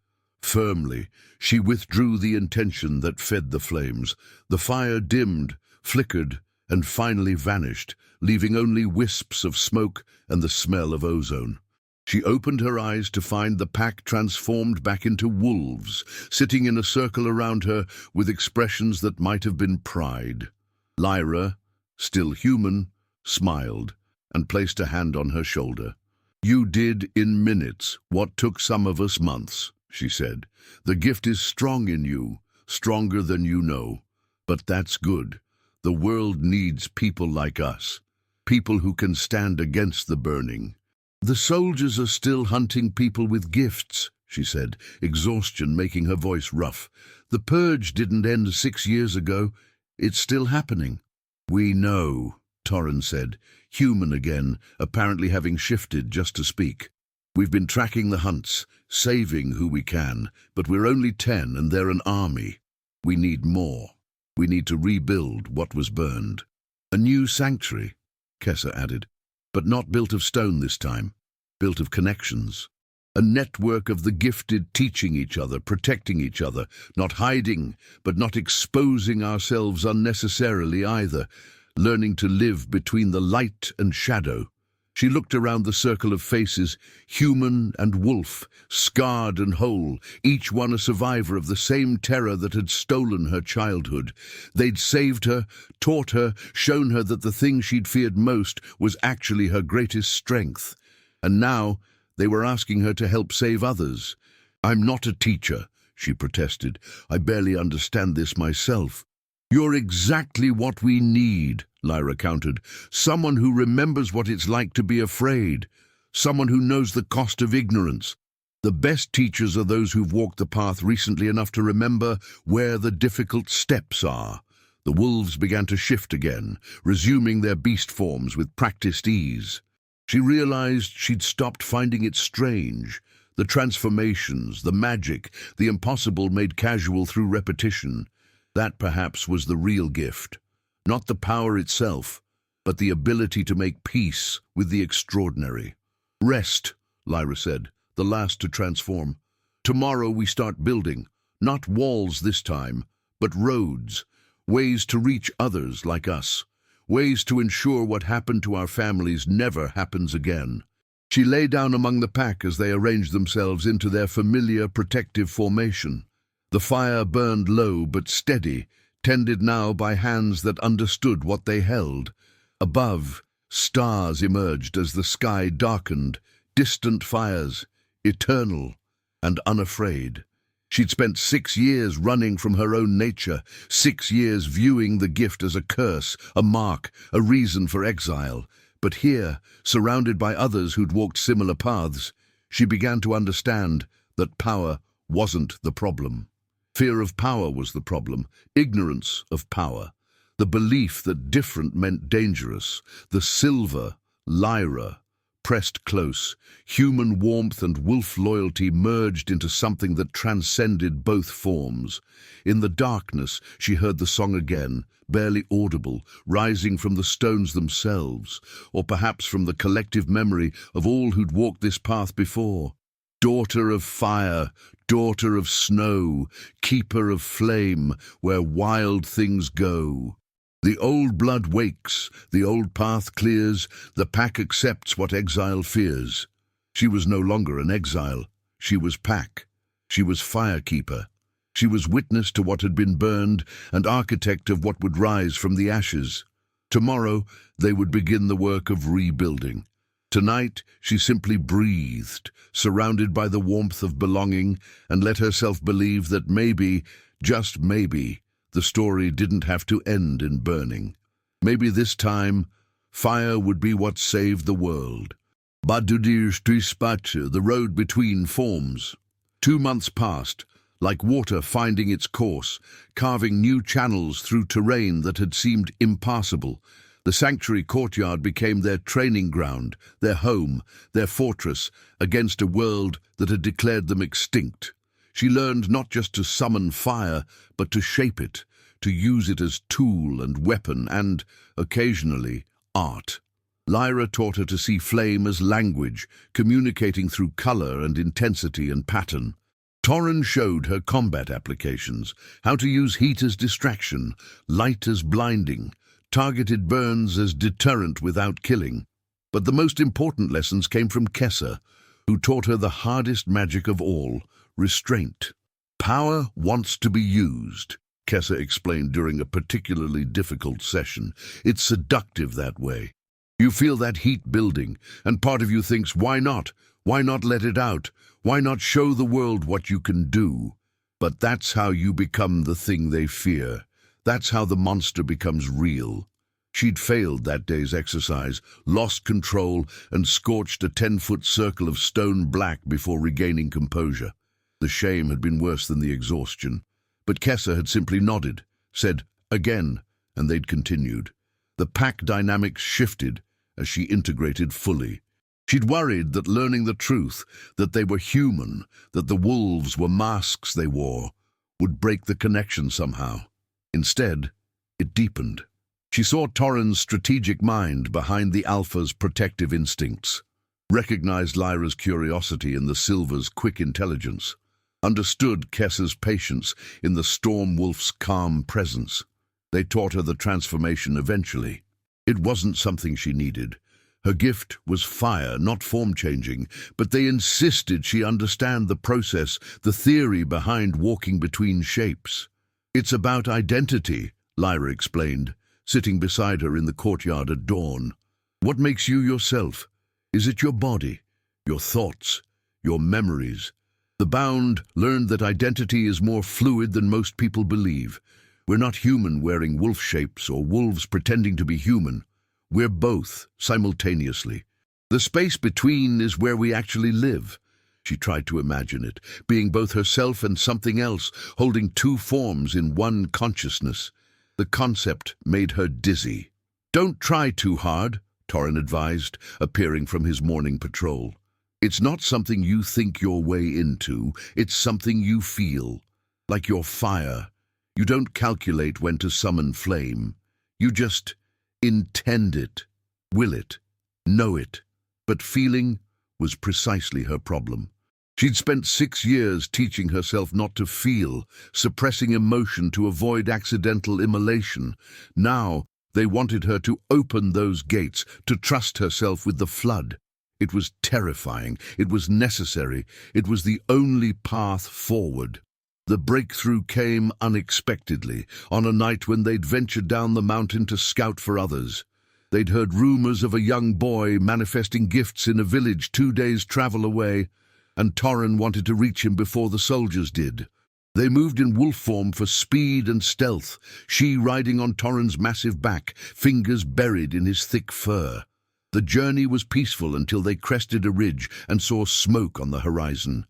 firmly, she withdrew the intention that fed the flames. The fire dimmed, flickered, and finally vanished, leaving only wisps of smoke and the smell of ozone. She opened her eyes to find the pack transformed back into wolves, sitting in a circle around her with expressions that might have been pride. Lyra, still human, smiled and placed a hand on her shoulder. "You did in minutes what took some of us months," she said. "The gift is strong in you, stronger than you know. But that's good. The world needs people like us, people who can stand against the burning." "The soldiers are still hunting people with gifts," she said, exhaustion making her voice rough. "The purge didn't end 6 years ago. It's still happening." "We know," Torrin said, human again, apparently having shifted just to speak. We've been tracking the hunts, saving who we can, but we're only 10 and they're an army. We need more. We need to rebuild what was burned. A new sanctuary, Kessa added, but not built of stone this time, built of connections. A network of the gifted teaching each other, protecting each other, not hiding, but not exposing ourselves unnecessarily either, learning to live between the light and shadow. She looked around the circle of faces, human and wolf, scarred and whole, each one a survivor of the same terror that had stolen her childhood. They'd saved her, taught her, shown her that the thing she'd feared most was actually her greatest strength. And now they were asking her to help save others. "I'm not a teacher," she protested. "I barely understand this myself." "You're exactly what we need," Lyra countered. "Someone who remembers what it's like to be afraid. Someone who knows the cost of ignorance. The best teachers are those who've walked the path recently enough to remember where the difficult steps are." The wolves began to shift again, resuming their beast forms with practiced ease. She realized she'd stopped finding it strange. The transformations, the magic, the impossible made casual through repetition. That perhaps was the real gift. Not the power itself, but the ability to make peace with the extraordinary. "Rest," Lyra said, the last to transform. "Tomorrow we start building, not walls this time, but roads, ways to reach others like us, ways to ensure what happened to our families never happens again." She lay down among the pack as they arranged themselves into their familiar protective formation. The fire burned low but steady, tended now by hands that understood what they held. Above, stars emerged as the sky darkened, distant fires, eternal and unafraid. She'd spent 6 years running from her own nature, 6 years viewing the gift as a curse, a mark, a reason for exile. But here, surrounded by others who'd walked similar paths, she began to understand that power wasn't the problem. Fear of power was the problem, ignorance of power, the belief that different meant dangerous. The silver, Lyra, pressed close, human warmth and wolf loyalty merged into something that transcended both forms. In the darkness, she heard the song again, barely audible, rising from the stones themselves, or perhaps from the collective memory of all who'd walked this path before. "Daughter of fire, daughter of snow, keeper of flame, where wild things go. The old blood wakes, the old path clears, the pack accepts what exile fears." She was no longer an exile. She was pack. She was firekeeper. She was witness to what had been burned and architect of what would rise from the ashes. Tomorrow they would begin the work of rebuilding. Tonight she simply breathed, surrounded by the warmth of belonging, and let herself believe that maybe, just maybe, the story didn't have to end in burning. Maybe this time, fire would be what saved the world. The road between forms. 2 months passed, like water finding its course, carving new channels through terrain that had seemed impassable. The sanctuary courtyard became their training ground, their home, their fortress, against a world that had declared them extinct. She learned not just to summon fire, but to shape it, to use it as tool and weapon and, occasionally, art. Lyra taught her to see flame as language, communicating through color and intensity and pattern. Torrin showed her combat applications, how to use heat as distraction, light as blinding, targeted burns as deterrent without killing. But the most important lessons came from Kessa, who taught her the hardest magic of all, restraint. "Power wants to be used," Kessa explained during a particularly difficult session. "It's seductive that way. You feel that heat building, and part of you thinks, why not? Why not let it out? Why not show the world what you can do? But that's how you become the thing they fear. That's how the monster becomes real." She'd failed that day's exercise, lost control, and scorched a 10-foot circle of stone black before regaining composure. The shame had been worse than the exhaustion. But Kessa had simply nodded, said, "Again," and they'd continued. The pack dynamics shifted as she integrated fully. She'd worried that learning the truth, that they were human, that the wolves were masks they wore, would break the connection somehow. Instead, it deepened. She saw Torrin's strategic mind behind the Alpha's protective instincts, recognized Lyra's curiosity in the Silver's quick intelligence, understood Kessa's patience in the Storm Wolf's calm presence. They taught her the transformation eventually. It wasn't something she needed. Her gift was fire, not form-changing, but they insisted she understand the process, the theory behind walking between shapes. "It's about identity," Lyra explained, sitting beside her in the courtyard at dawn. "What makes you yourself? Is it your body, your thoughts, your memories?" The Bound learned that identity is more fluid than most people believe. We're not human wearing wolf shapes or wolves pretending to be human. We're both, simultaneously. The space between is where we actually live. She tried to imagine it, being both herself and something else, holding two forms in one consciousness. The concept made her dizzy. "Don't try too hard," Torrin advised, appearing from his morning patrol. "It's not something you think your way into, it's something you feel. Like your fire. You don't calculate when to summon flame. You just intend it, will it, know it." But feeling was precisely her problem. She'd spent 6 years teaching herself not to feel, suppressing emotion to avoid accidental immolation. Now, they wanted her to open those gates, to trust herself with the flood. It was terrifying, it was necessary, it was the only path forward. The breakthrough came unexpectedly, on a night when they'd ventured down the mountain to scout for others. They'd heard rumors of a young boy manifesting gifts in a village 2 days' travel away, and Torrin wanted to reach him before the soldiers did. They moved in wolf form for speed and stealth, she riding on Torrin's massive back, fingers buried in his thick fur. The journey was peaceful until they crested a ridge and saw smoke on the horizon.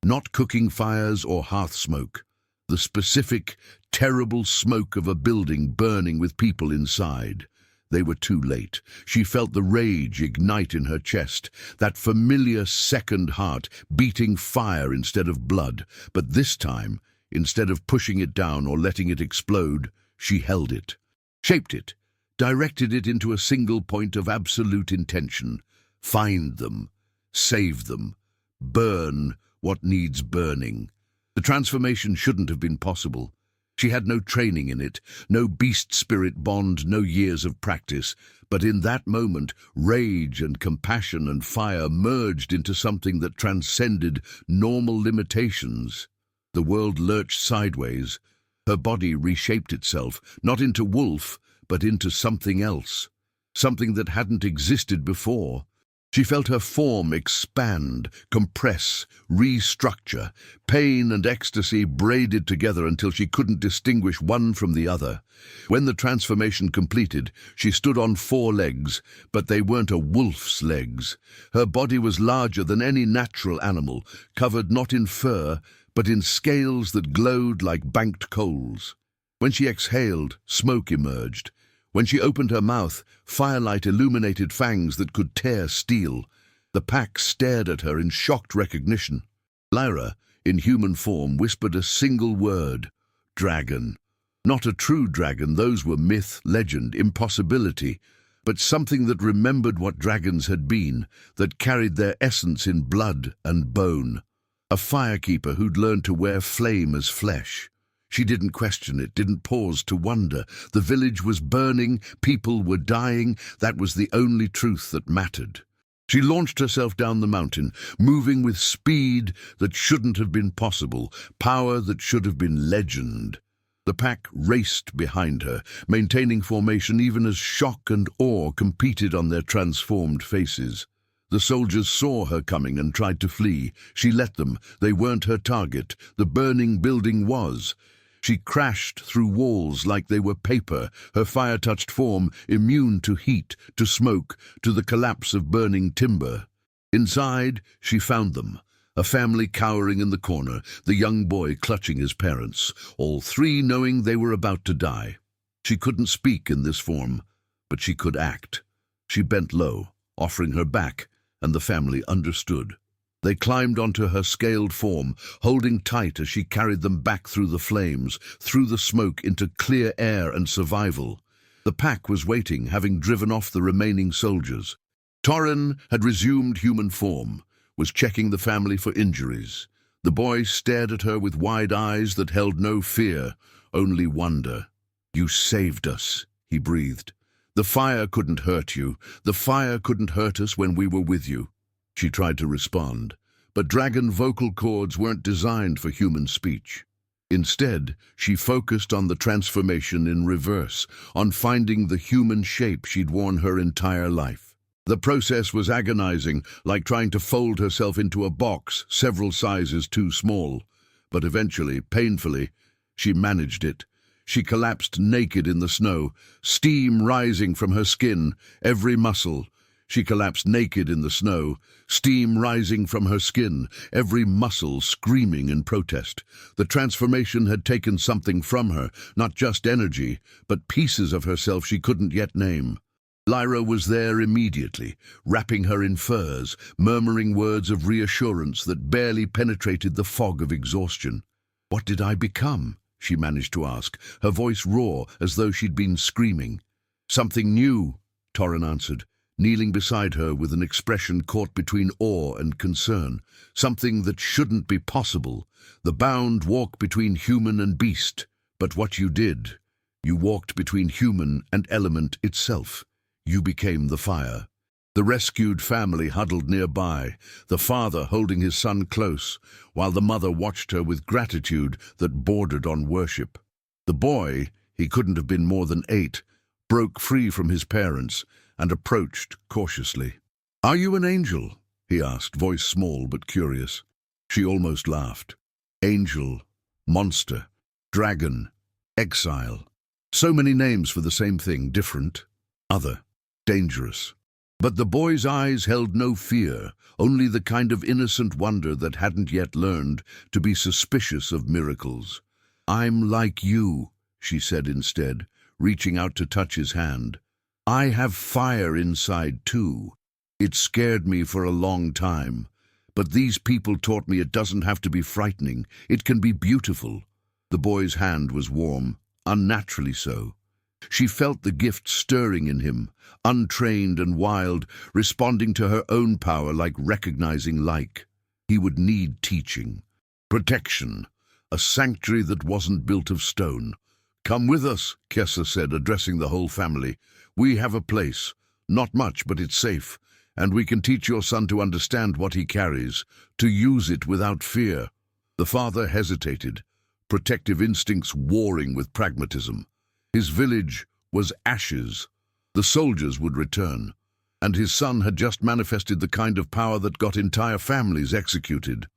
Not cooking fires or hearth smoke. The specific, terrible smoke of a building burning with people inside. They were too late. She felt the rage ignite in her chest, that familiar second heart beating fire instead of blood. But this time, instead of pushing it down or letting it explode, she held it, shaped it, directed it into a single point of absolute intention. Find them, save them, burn what needs burning. The transformation shouldn't have been possible. She had no training in it, no beast-spirit bond, no years of practice. But in that moment, rage and compassion and fire merged into something that transcended normal limitations. The world lurched sideways. Her body reshaped itself, not into wolf, but into something else. Something that hadn't existed before. She felt her form expand, compress, restructure, pain and ecstasy braided together until she couldn't distinguish one from the other. When the transformation completed, she stood on 4 legs, but they weren't a wolf's legs. Her body was larger than any natural animal, covered not in fur, but in scales that glowed like banked coals. When she exhaled, smoke emerged. When she opened her mouth, firelight illuminated fangs that could tear steel. The pack stared at her in shocked recognition. Lyra, in human form, whispered a single word: dragon. Not a true dragon, those were myth, legend, impossibility, but something that remembered what dragons had been, that carried their essence in blood and bone. A firekeeper who'd learned to wear flame as flesh. She didn't question it, didn't pause to wonder. The village was burning, people were dying. That was the only truth that mattered. She launched herself down the mountain, moving with speed that shouldn't have been possible, power that should have been legend. The pack raced behind her, maintaining formation even as shock and awe competed on their transformed faces. The soldiers saw her coming and tried to flee. She let them. They weren't her target. The burning building was. She crashed through walls like they were paper, her fire-touched form immune to heat, to smoke, to the collapse of burning timber. Inside, she found them, a family cowering in the corner, the young boy clutching his parents, all 3 knowing they were about to die. She couldn't speak in this form, but she could act. She bent low, offering her back, and the family understood. They climbed onto her scaled form, holding tight as she carried them back through the flames, through the smoke into clear air and survival. The pack was waiting, having driven off the remaining soldiers. Torrin had resumed human form, was checking the family for injuries. The boy stared at her with wide eyes that held no fear, only wonder. "You saved us," he breathed. "The fire couldn't hurt you. The fire couldn't hurt us when we were with you." She tried to respond, but dragon vocal cords weren't designed for human speech. Instead, she focused on the transformation in reverse, on finding the human shape she'd worn her entire life. The process was agonizing, like trying to fold herself into a box several sizes too small. But eventually, painfully, she managed it. She collapsed naked in the snow, steam rising from her skin, every muscle. She collapsed naked in the snow, steam rising from her skin, every muscle screaming in protest. The transformation had taken something from her, not just energy, but pieces of herself she couldn't yet name. Lyra was there immediately, wrapping her in furs, murmuring words of reassurance that barely penetrated the fog of exhaustion. "What did I become?" she managed to ask, her voice raw as though she'd been screaming. "Something new," Torrin answered, kneeling beside her with an expression caught between awe and concern. "Something that shouldn't be possible, the bound walk between human and beast. But what you did, you walked between human and element itself. You became the fire." The rescued family huddled nearby, the father holding his son close, while the mother watched her with gratitude that bordered on worship. The boy, he couldn't have been more than 8, broke free from his parents and approached cautiously. "Are you an angel?" he asked, voice small but curious. She almost laughed. Angel, monster, dragon, exile. So many names for the same thing, different, other, dangerous. But the boy's eyes held no fear, only the kind of innocent wonder that hadn't yet learned to be suspicious of miracles. "I'm like you," she said instead, reaching out to touch his hand. "I have fire inside too. It scared me for a long time. But these people taught me it doesn't have to be frightening. It can be beautiful." The boy's hand was warm, unnaturally so. She felt the gift stirring in him, untrained and wild, responding to her own power like recognizing like. He would need teaching, protection, a sanctuary that wasn't built of stone. "Come with us," Kessa said, addressing the whole family. "We have a place. Not much, but it's safe. And we can teach your son to understand what he carries, to use it without fear." The father hesitated, protective instincts warring with pragmatism. His village was ashes. The soldiers would return, and his son had just manifested the kind of power that got entire families executed.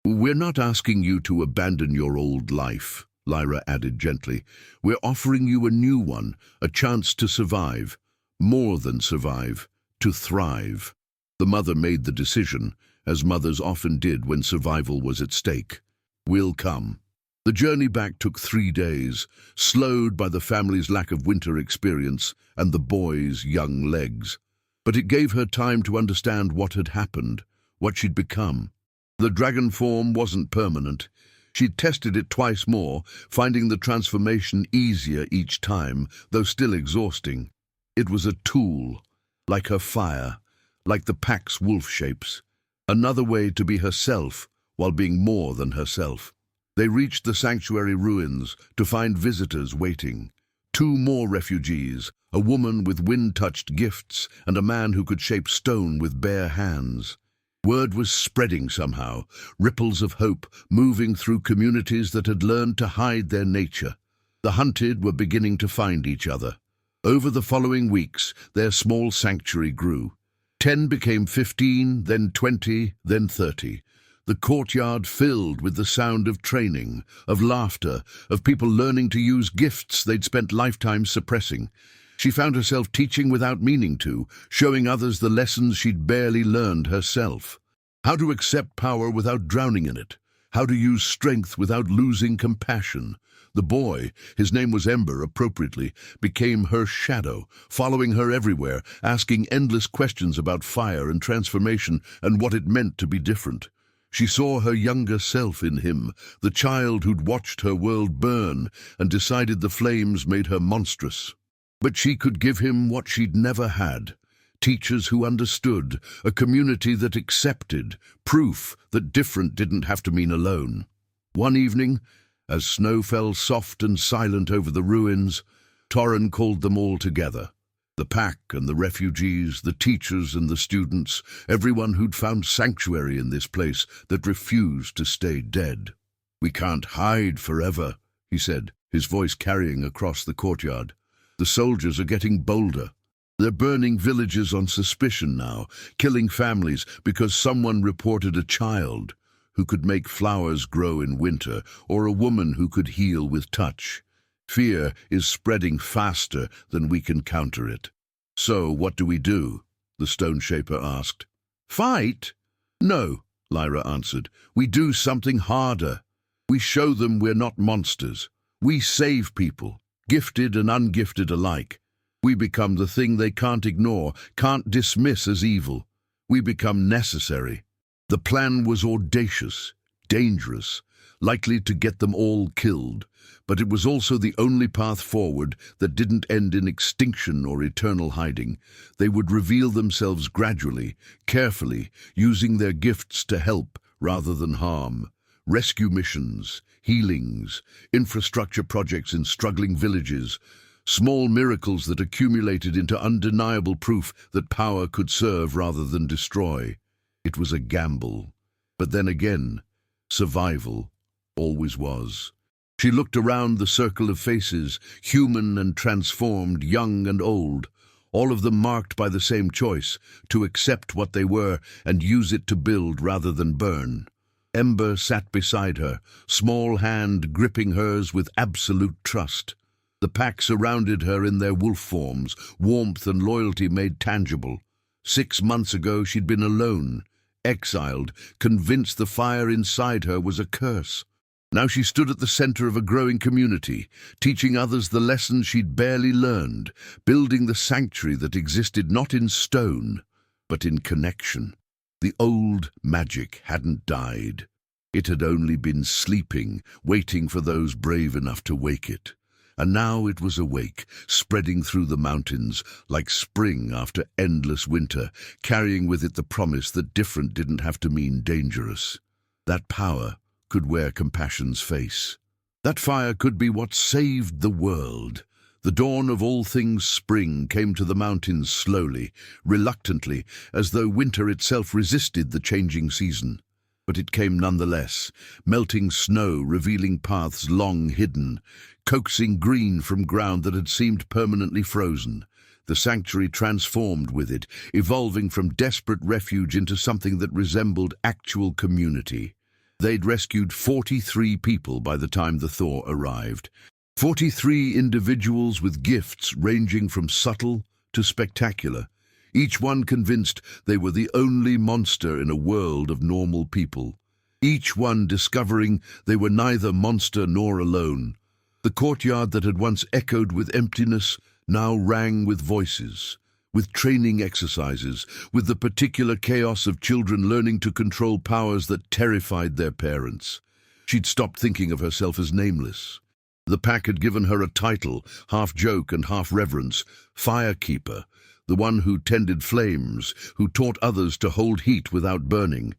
"We're not asking you to abandon your old life," Lyra added gently. "We're offering you a new one, a chance to survive. More than survive, to thrive." The mother made the decision, as mothers often did when survival was at stake. "We'll come." The journey back took 3 days, slowed by the family's lack of winter experience and the boy's young legs. But it gave her time to understand what had happened, what she'd become. The dragon form wasn't permanent. She'd tested it twice more, finding the transformation easier each time, though still exhausting. It was a tool, like her fire, like the pack's wolf shapes. Another way to be herself while being more than herself. They reached the sanctuary ruins to find visitors waiting. 2 more refugees, a woman with wind-touched gifts and a man who could shape stone with bare hands. Word was spreading somehow, ripples of hope moving through communities that had learned to hide their nature. The hunted were beginning to find each other. Over the following weeks, their small sanctuary grew. 10 became 15, then 20, then 30. The courtyard filled with the sound of training, of laughter, of people learning to use gifts they'd spent lifetimes suppressing. She found herself teaching without meaning to, showing others the lessons she'd barely learned herself. How to accept power without drowning in it. How to use strength without losing compassion. The boy, his name was Ember appropriately, became her shadow, following her everywhere, asking endless questions about fire and transformation and what it meant to be different. She saw her younger self in him, the child who'd watched her world burn and decided the flames made her monstrous. But she could give him what she'd never had. Teachers who understood, a community that accepted, proof that different didn't have to mean alone. One evening, as snow fell soft and silent over the ruins, Torren called them all together. The pack and the refugees, the teachers and the students, everyone who'd found sanctuary in this place that refused to stay dead. "We can't hide forever," he said, his voice carrying across the courtyard. "The soldiers are getting bolder. They're burning villages on suspicion now, killing families because someone reported a child who could make flowers grow in winter, or a woman who could heal with touch. Fear is spreading faster than we can counter it." "So what do we do?" the Stone Shaper asked. "Fight? No," Lyra answered. "We do something harder. We show them we're not monsters. We save people, gifted and ungifted alike. We become the thing they can't ignore, can't dismiss as evil. We become necessary." The plan was audacious, dangerous, likely to get them all killed, but it was also the only path forward that didn't end in extinction or eternal hiding. They would reveal themselves gradually, carefully, using their gifts to help rather than harm. Rescue missions, healings, infrastructure projects in struggling villages, small miracles that accumulated into undeniable proof that power could serve rather than destroy. It was a gamble, but then again, survival always was. She looked around the circle of faces, human and transformed, young and old, all of them marked by the same choice, to accept what they were and use it to build rather than burn. Ember sat beside her, small hand gripping hers with absolute trust. The pack surrounded her in their wolf forms, warmth and loyalty made tangible. 6 months ago she'd been alone, exiled, convinced the fire inside her was a curse. Now she stood at the center of a growing community, teaching others the lessons she'd barely learned, building the sanctuary that existed not in stone, but in connection. The old magic hadn't died. It had only been sleeping, waiting for those brave enough to wake it. And now it was awake, spreading through the mountains, like spring after endless winter, carrying with it the promise that different didn't have to mean dangerous. That power could wear compassion's face. That fire could be what saved the world. The dawn of all things spring came to the mountains slowly, reluctantly, as though winter itself resisted the changing season. But it came nonetheless, melting snow revealing paths long hidden, coaxing green from ground that had seemed permanently frozen. The sanctuary transformed with it, evolving from desperate refuge into something that resembled actual community. They'd rescued 43 people by the time the thaw arrived. 43 individuals with gifts ranging from subtle to spectacular, each one convinced they were the only monster in a world of normal people. Each one discovering they were neither monster nor alone. The courtyard that had once echoed with emptiness now rang with voices, with training exercises, with the particular chaos of children learning to control powers that terrified their parents. She'd stopped thinking of herself as nameless. The pack had given her a title, half joke and half reverence, Firekeeper, the one who tended flames, who taught others to hold heat without burning.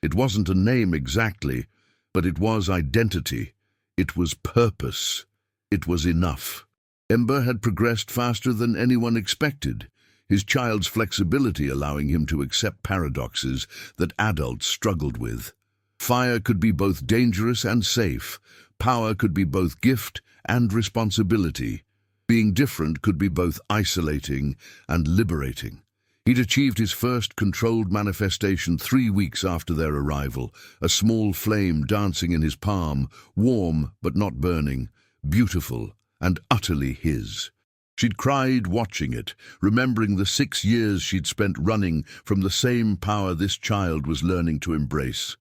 It wasn't a name exactly, but it was identity. It was purpose. It was enough. Ember had progressed faster than anyone expected, his child's flexibility allowing him to accept paradoxes that adults struggled with. Fire could be both dangerous and safe. Power could be both gift and responsibility. Being different could be both isolating and liberating. He'd achieved his first controlled manifestation 3 weeks after their arrival, a small flame dancing in his palm, warm but not burning, beautiful and utterly his. She'd cried watching it, remembering the 6 years she'd spent running from the same power this child was learning to embrace.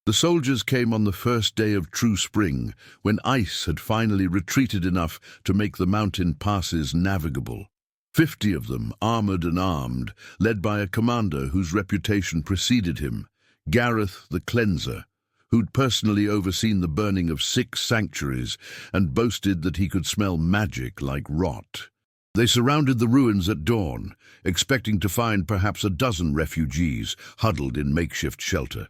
The soldiers came on the first day of true spring, when ice had finally retreated enough to make the mountain passes navigable. 50 of them, armored and armed, led by a commander whose reputation preceded him, Gareth the Cleanser, who'd personally overseen the burning of 6 sanctuaries and boasted that he could smell magic like rot. They surrounded the ruins at dawn, expecting to find perhaps a dozen refugees huddled in makeshift shelter.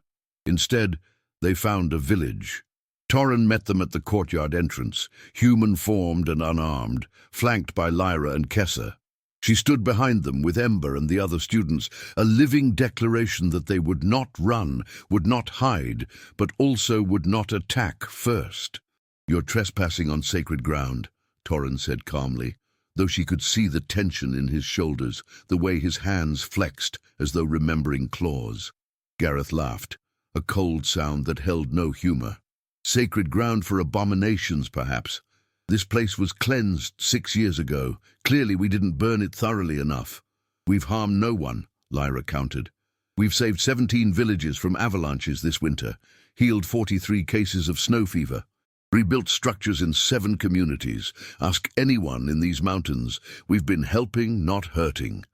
Instead, they found a village. Torren met them at the courtyard entrance, human-formed and unarmed, flanked by Lyra and Kessa. She stood behind them with Ember and the other students, a living declaration that they would not run, would not hide, but also would not attack first. "You're trespassing on sacred ground," Torren said calmly, though she could see the tension in his shoulders, the way his hands flexed as though remembering claws. Gareth laughed, a cold sound that held no humor. "Sacred ground for abominations, perhaps. This place was cleansed 6 years ago. Clearly we didn't burn it thoroughly enough." "We've harmed no one," Lyra countered. "We've saved 17 villages from avalanches this winter, healed 43 cases of snow fever, rebuilt structures in 7 communities. Ask anyone in these mountains. We've been helping, not hurting."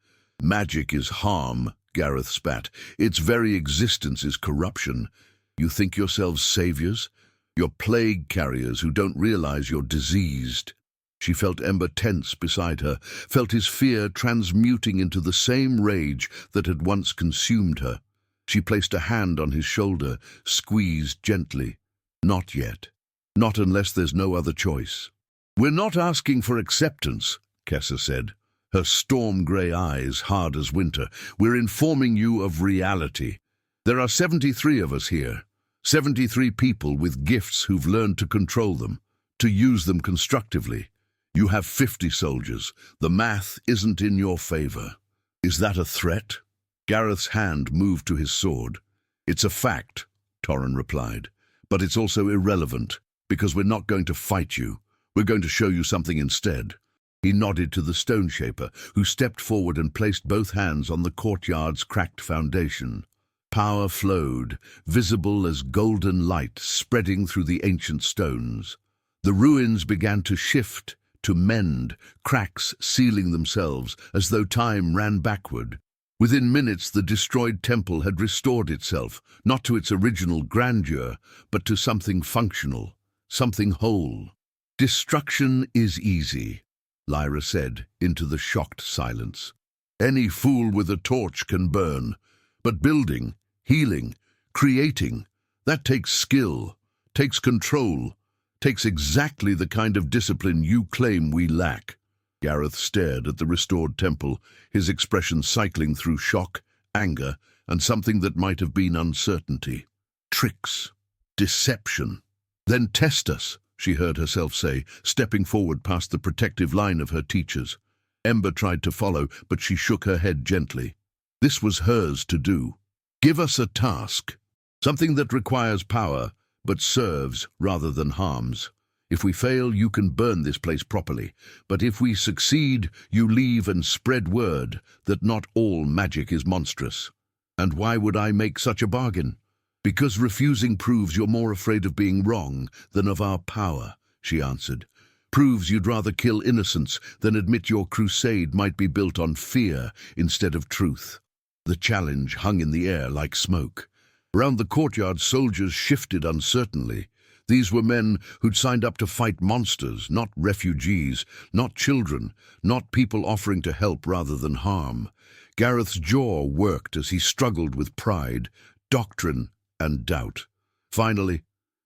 "Magic is harm," Gareth spat. "Its very existence is corruption. You think yourselves saviors? You're plague carriers who don't realize you're diseased." She felt Ember tense beside her, felt his fear transmuting into the same rage that had once consumed her. She placed a hand on his shoulder, squeezed gently. "Not yet. Not unless there's no other choice." "We're not asking for acceptance," Kessa said, her storm-grey eyes hard as winter. "We're informing you of reality. There are 73 of us here. 73 people with gifts who've learned to control them, to use them constructively. You have 50 soldiers. The math isn't in your favor." "Is that a threat?" Gareth's hand moved to his sword. "It's a fact," Torren replied, "but it's also irrelevant, because we're not going to fight you. We're going to show you something instead." He nodded to the stone shaper, who stepped forward and placed both hands on the courtyard's cracked foundation. Power flowed, visible as golden light spreading through the ancient stones. The ruins began to shift, to mend, cracks sealing themselves as though time ran backward. Within minutes, the destroyed temple had restored itself, not to its original grandeur, but to something functional, something whole. "Destruction is easy," Lyra said into the shocked silence. "Any fool with a torch can burn. But building, healing, creating, that takes skill, takes control, takes exactly the kind of discipline you claim we lack." Gareth stared at the restored temple, his expression cycling through shock, anger, and something that might have been uncertainty. "Tricks, deception. Then test us," she heard herself say, stepping forward past the protective line of her teachers. Ember tried to follow, but she shook her head gently. This was hers to do. "Give us a task, something that requires power, but serves rather than harms. If we fail, you can burn this place properly, but if we succeed, you leave and spread word that not all magic is monstrous." "And why would I make such a bargain?" "Because refusing proves you're more afraid of being wrong than of our power," she answered. "Proves you'd rather kill innocents than admit your crusade might be built on fear instead of truth." The challenge hung in the air like smoke. Around the courtyard, soldiers shifted uncertainly. These were men who'd signed up to fight monsters, not refugees, not children, not people offering to help rather than harm. Gareth's jaw worked as he struggled with pride, doctrine, and doubt. Finally,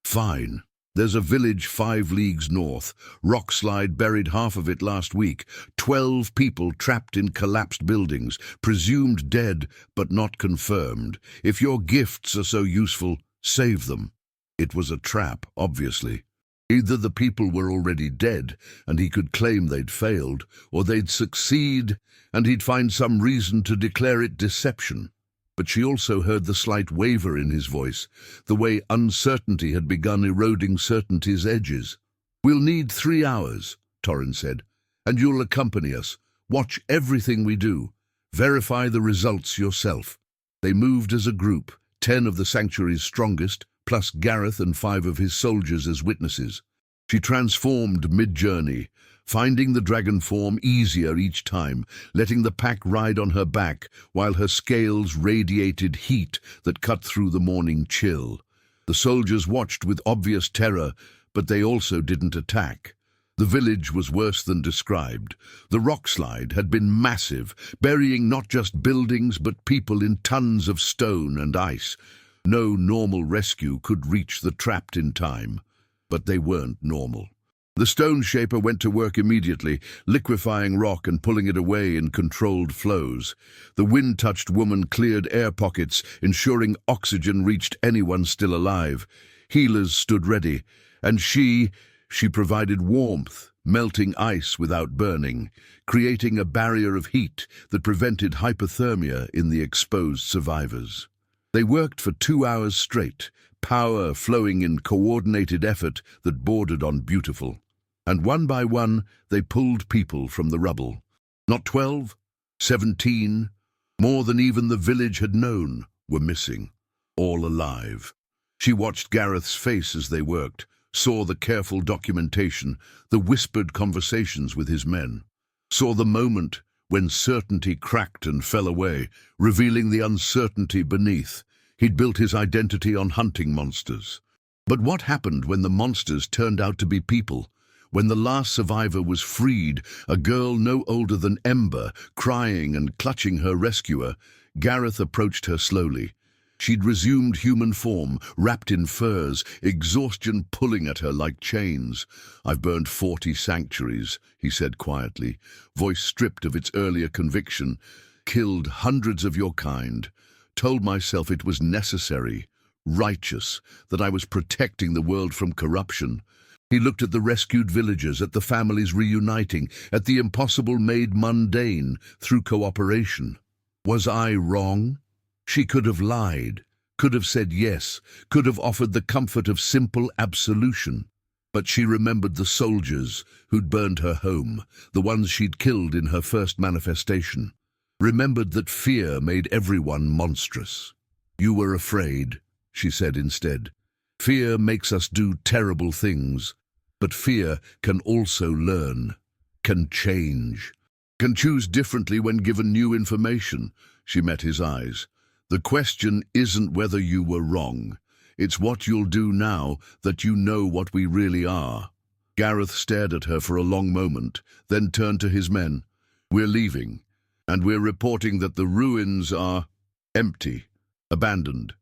"Fine. There's a village 5 leagues north. Rockslide buried half of it last week. 12 people trapped in collapsed buildings, presumed dead but not confirmed. If your gifts are so useful, save them." It was a trap, obviously. Either the people were already dead and he could claim they'd failed, or they'd succeed and he'd find some reason to declare it deception. But she also heard the slight waver in his voice, the way uncertainty had begun eroding certainty's edges. "We'll need 3 hours," Torren said, "and you'll accompany us. Watch everything we do. Verify the results yourself." They moved as a group, 10 of the sanctuary's strongest, plus Gareth and 5 of his soldiers as witnesses. She transformed mid-journey, finding the dragon form easier each time, letting the pack ride on her back while her scales radiated heat that cut through the morning chill. The soldiers watched with obvious terror, but they also didn't attack. The village was worse than described. The rockslide had been massive, burying not just buildings but people in tons of stone and ice. No normal rescue could reach the trapped in time. But they weren't normal. The stone shaper went to work immediately, liquefying rock and pulling it away in controlled flows. The wind-touched woman cleared air pockets, ensuring oxygen reached anyone still alive. Healers stood ready, and she provided warmth, melting ice without burning, creating a barrier of heat that prevented hypothermia in the exposed survivors. They worked for 2 hours straight, power flowing in coordinated effort that bordered on beautiful. And one by one, they pulled people from the rubble. Not 12, 17, more than even the village had known, were missing, all alive. She watched Gareth's face as they worked, saw the careful documentation, the whispered conversations with his men, saw the moment when certainty cracked and fell away, revealing the uncertainty beneath. He'd built his identity on hunting monsters. But what happened when the monsters turned out to be people? When the last survivor was freed, a girl no older than Ember, crying and clutching her rescuer, Gareth approached her slowly. She'd resumed human form, wrapped in furs, exhaustion pulling at her like chains. "I've burned 40 sanctuaries," he said quietly, voice stripped of its earlier conviction. "Killed hundreds of your kind. Told myself it was necessary, righteous, that I was protecting the world from corruption." He looked at the rescued villagers, at the families reuniting, at the impossible made mundane through cooperation. Was I wrong? She could have lied, could have said yes, could have offered the comfort of simple absolution. But she remembered the soldiers who'd burned her home, the ones she'd killed in her first manifestation. Remembered that fear made everyone monstrous. "You were afraid," she said instead. "Fear makes us do terrible things, but fear can also learn, can change, can choose differently when given new information." She met his eyes. "The question isn't whether you were wrong. It's what you'll do now that you know what we really are." Gareth stared at her for a long moment, then turned to his men. "We're leaving. And we're reporting that the ruins are empty, abandoned,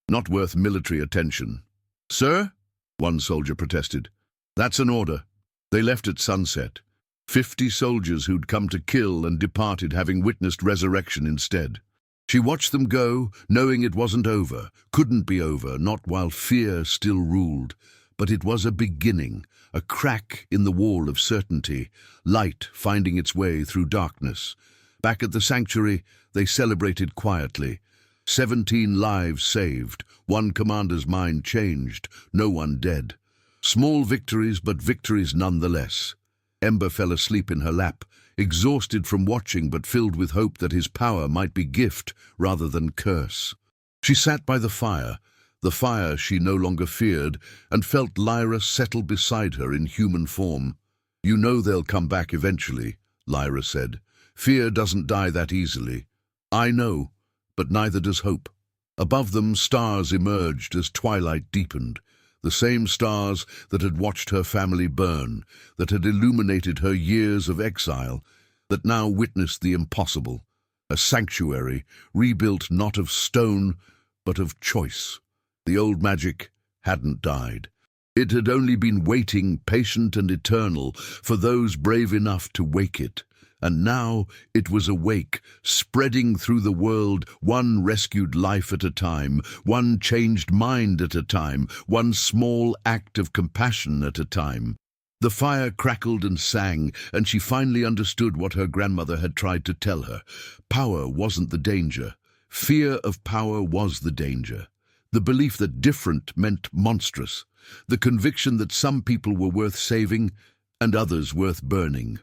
not worth military attention." "Sir?" one soldier protested. "That's an order." They left at sunset. 50 soldiers who'd come to kill and departed, having witnessed resurrection instead. She watched them go, knowing it wasn't over, couldn't be over, not while fear still ruled. But it was a beginning, a crack in the wall of certainty, light finding its way through darkness. Back at the sanctuary, they celebrated quietly. 17 lives saved, one commander's mind changed, no one dead. Small victories, but victories nonetheless. Ember fell asleep in her lap, exhausted from watching but filled with hope that his power might be gift rather than curse. She sat by the fire she no longer feared, and felt Lyra settle beside her in human form. "You know they'll come back eventually," Lyra said. "Fear doesn't die that easily." "I know, but neither does hope." Above them, stars emerged as twilight deepened. The same stars that had watched her family burn, that had illuminated her years of exile, that now witnessed the impossible. A sanctuary, rebuilt not of stone, but of choice. The old magic hadn't died. It had only been waiting, patient and eternal, for those brave enough to wake it. And now it was awake, spreading through the world, one rescued life at a time, one changed mind at a time, one small act of compassion at a time. The fire crackled and sang, and she finally understood what her grandmother had tried to tell her. Power wasn't the danger. Fear of power was the danger. The belief that different meant monstrous. The conviction that some people were worth saving and others worth burning.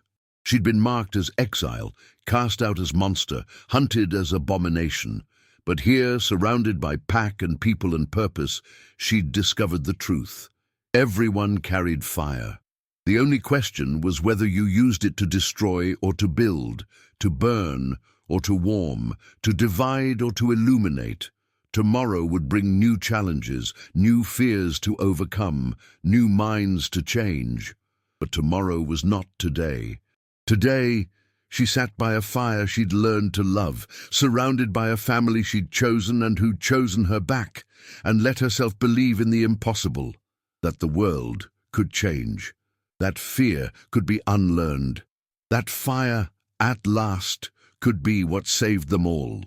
She'd been marked as exile, cast out as monster, hunted as abomination. But here, surrounded by pack and people and purpose, she'd discovered the truth. Everyone carried fire. The only question was whether you used it to destroy or to build, to burn or to warm, to divide or to illuminate. Tomorrow would bring new challenges, new fears to overcome, new minds to change. But tomorrow was not today. Today, she sat by a fire she'd learned to love, surrounded by a family she'd chosen and who'd chosen her back, and let herself believe in the impossible, that the world could change, that fear could be unlearned, that fire, at last, could be what saved them all.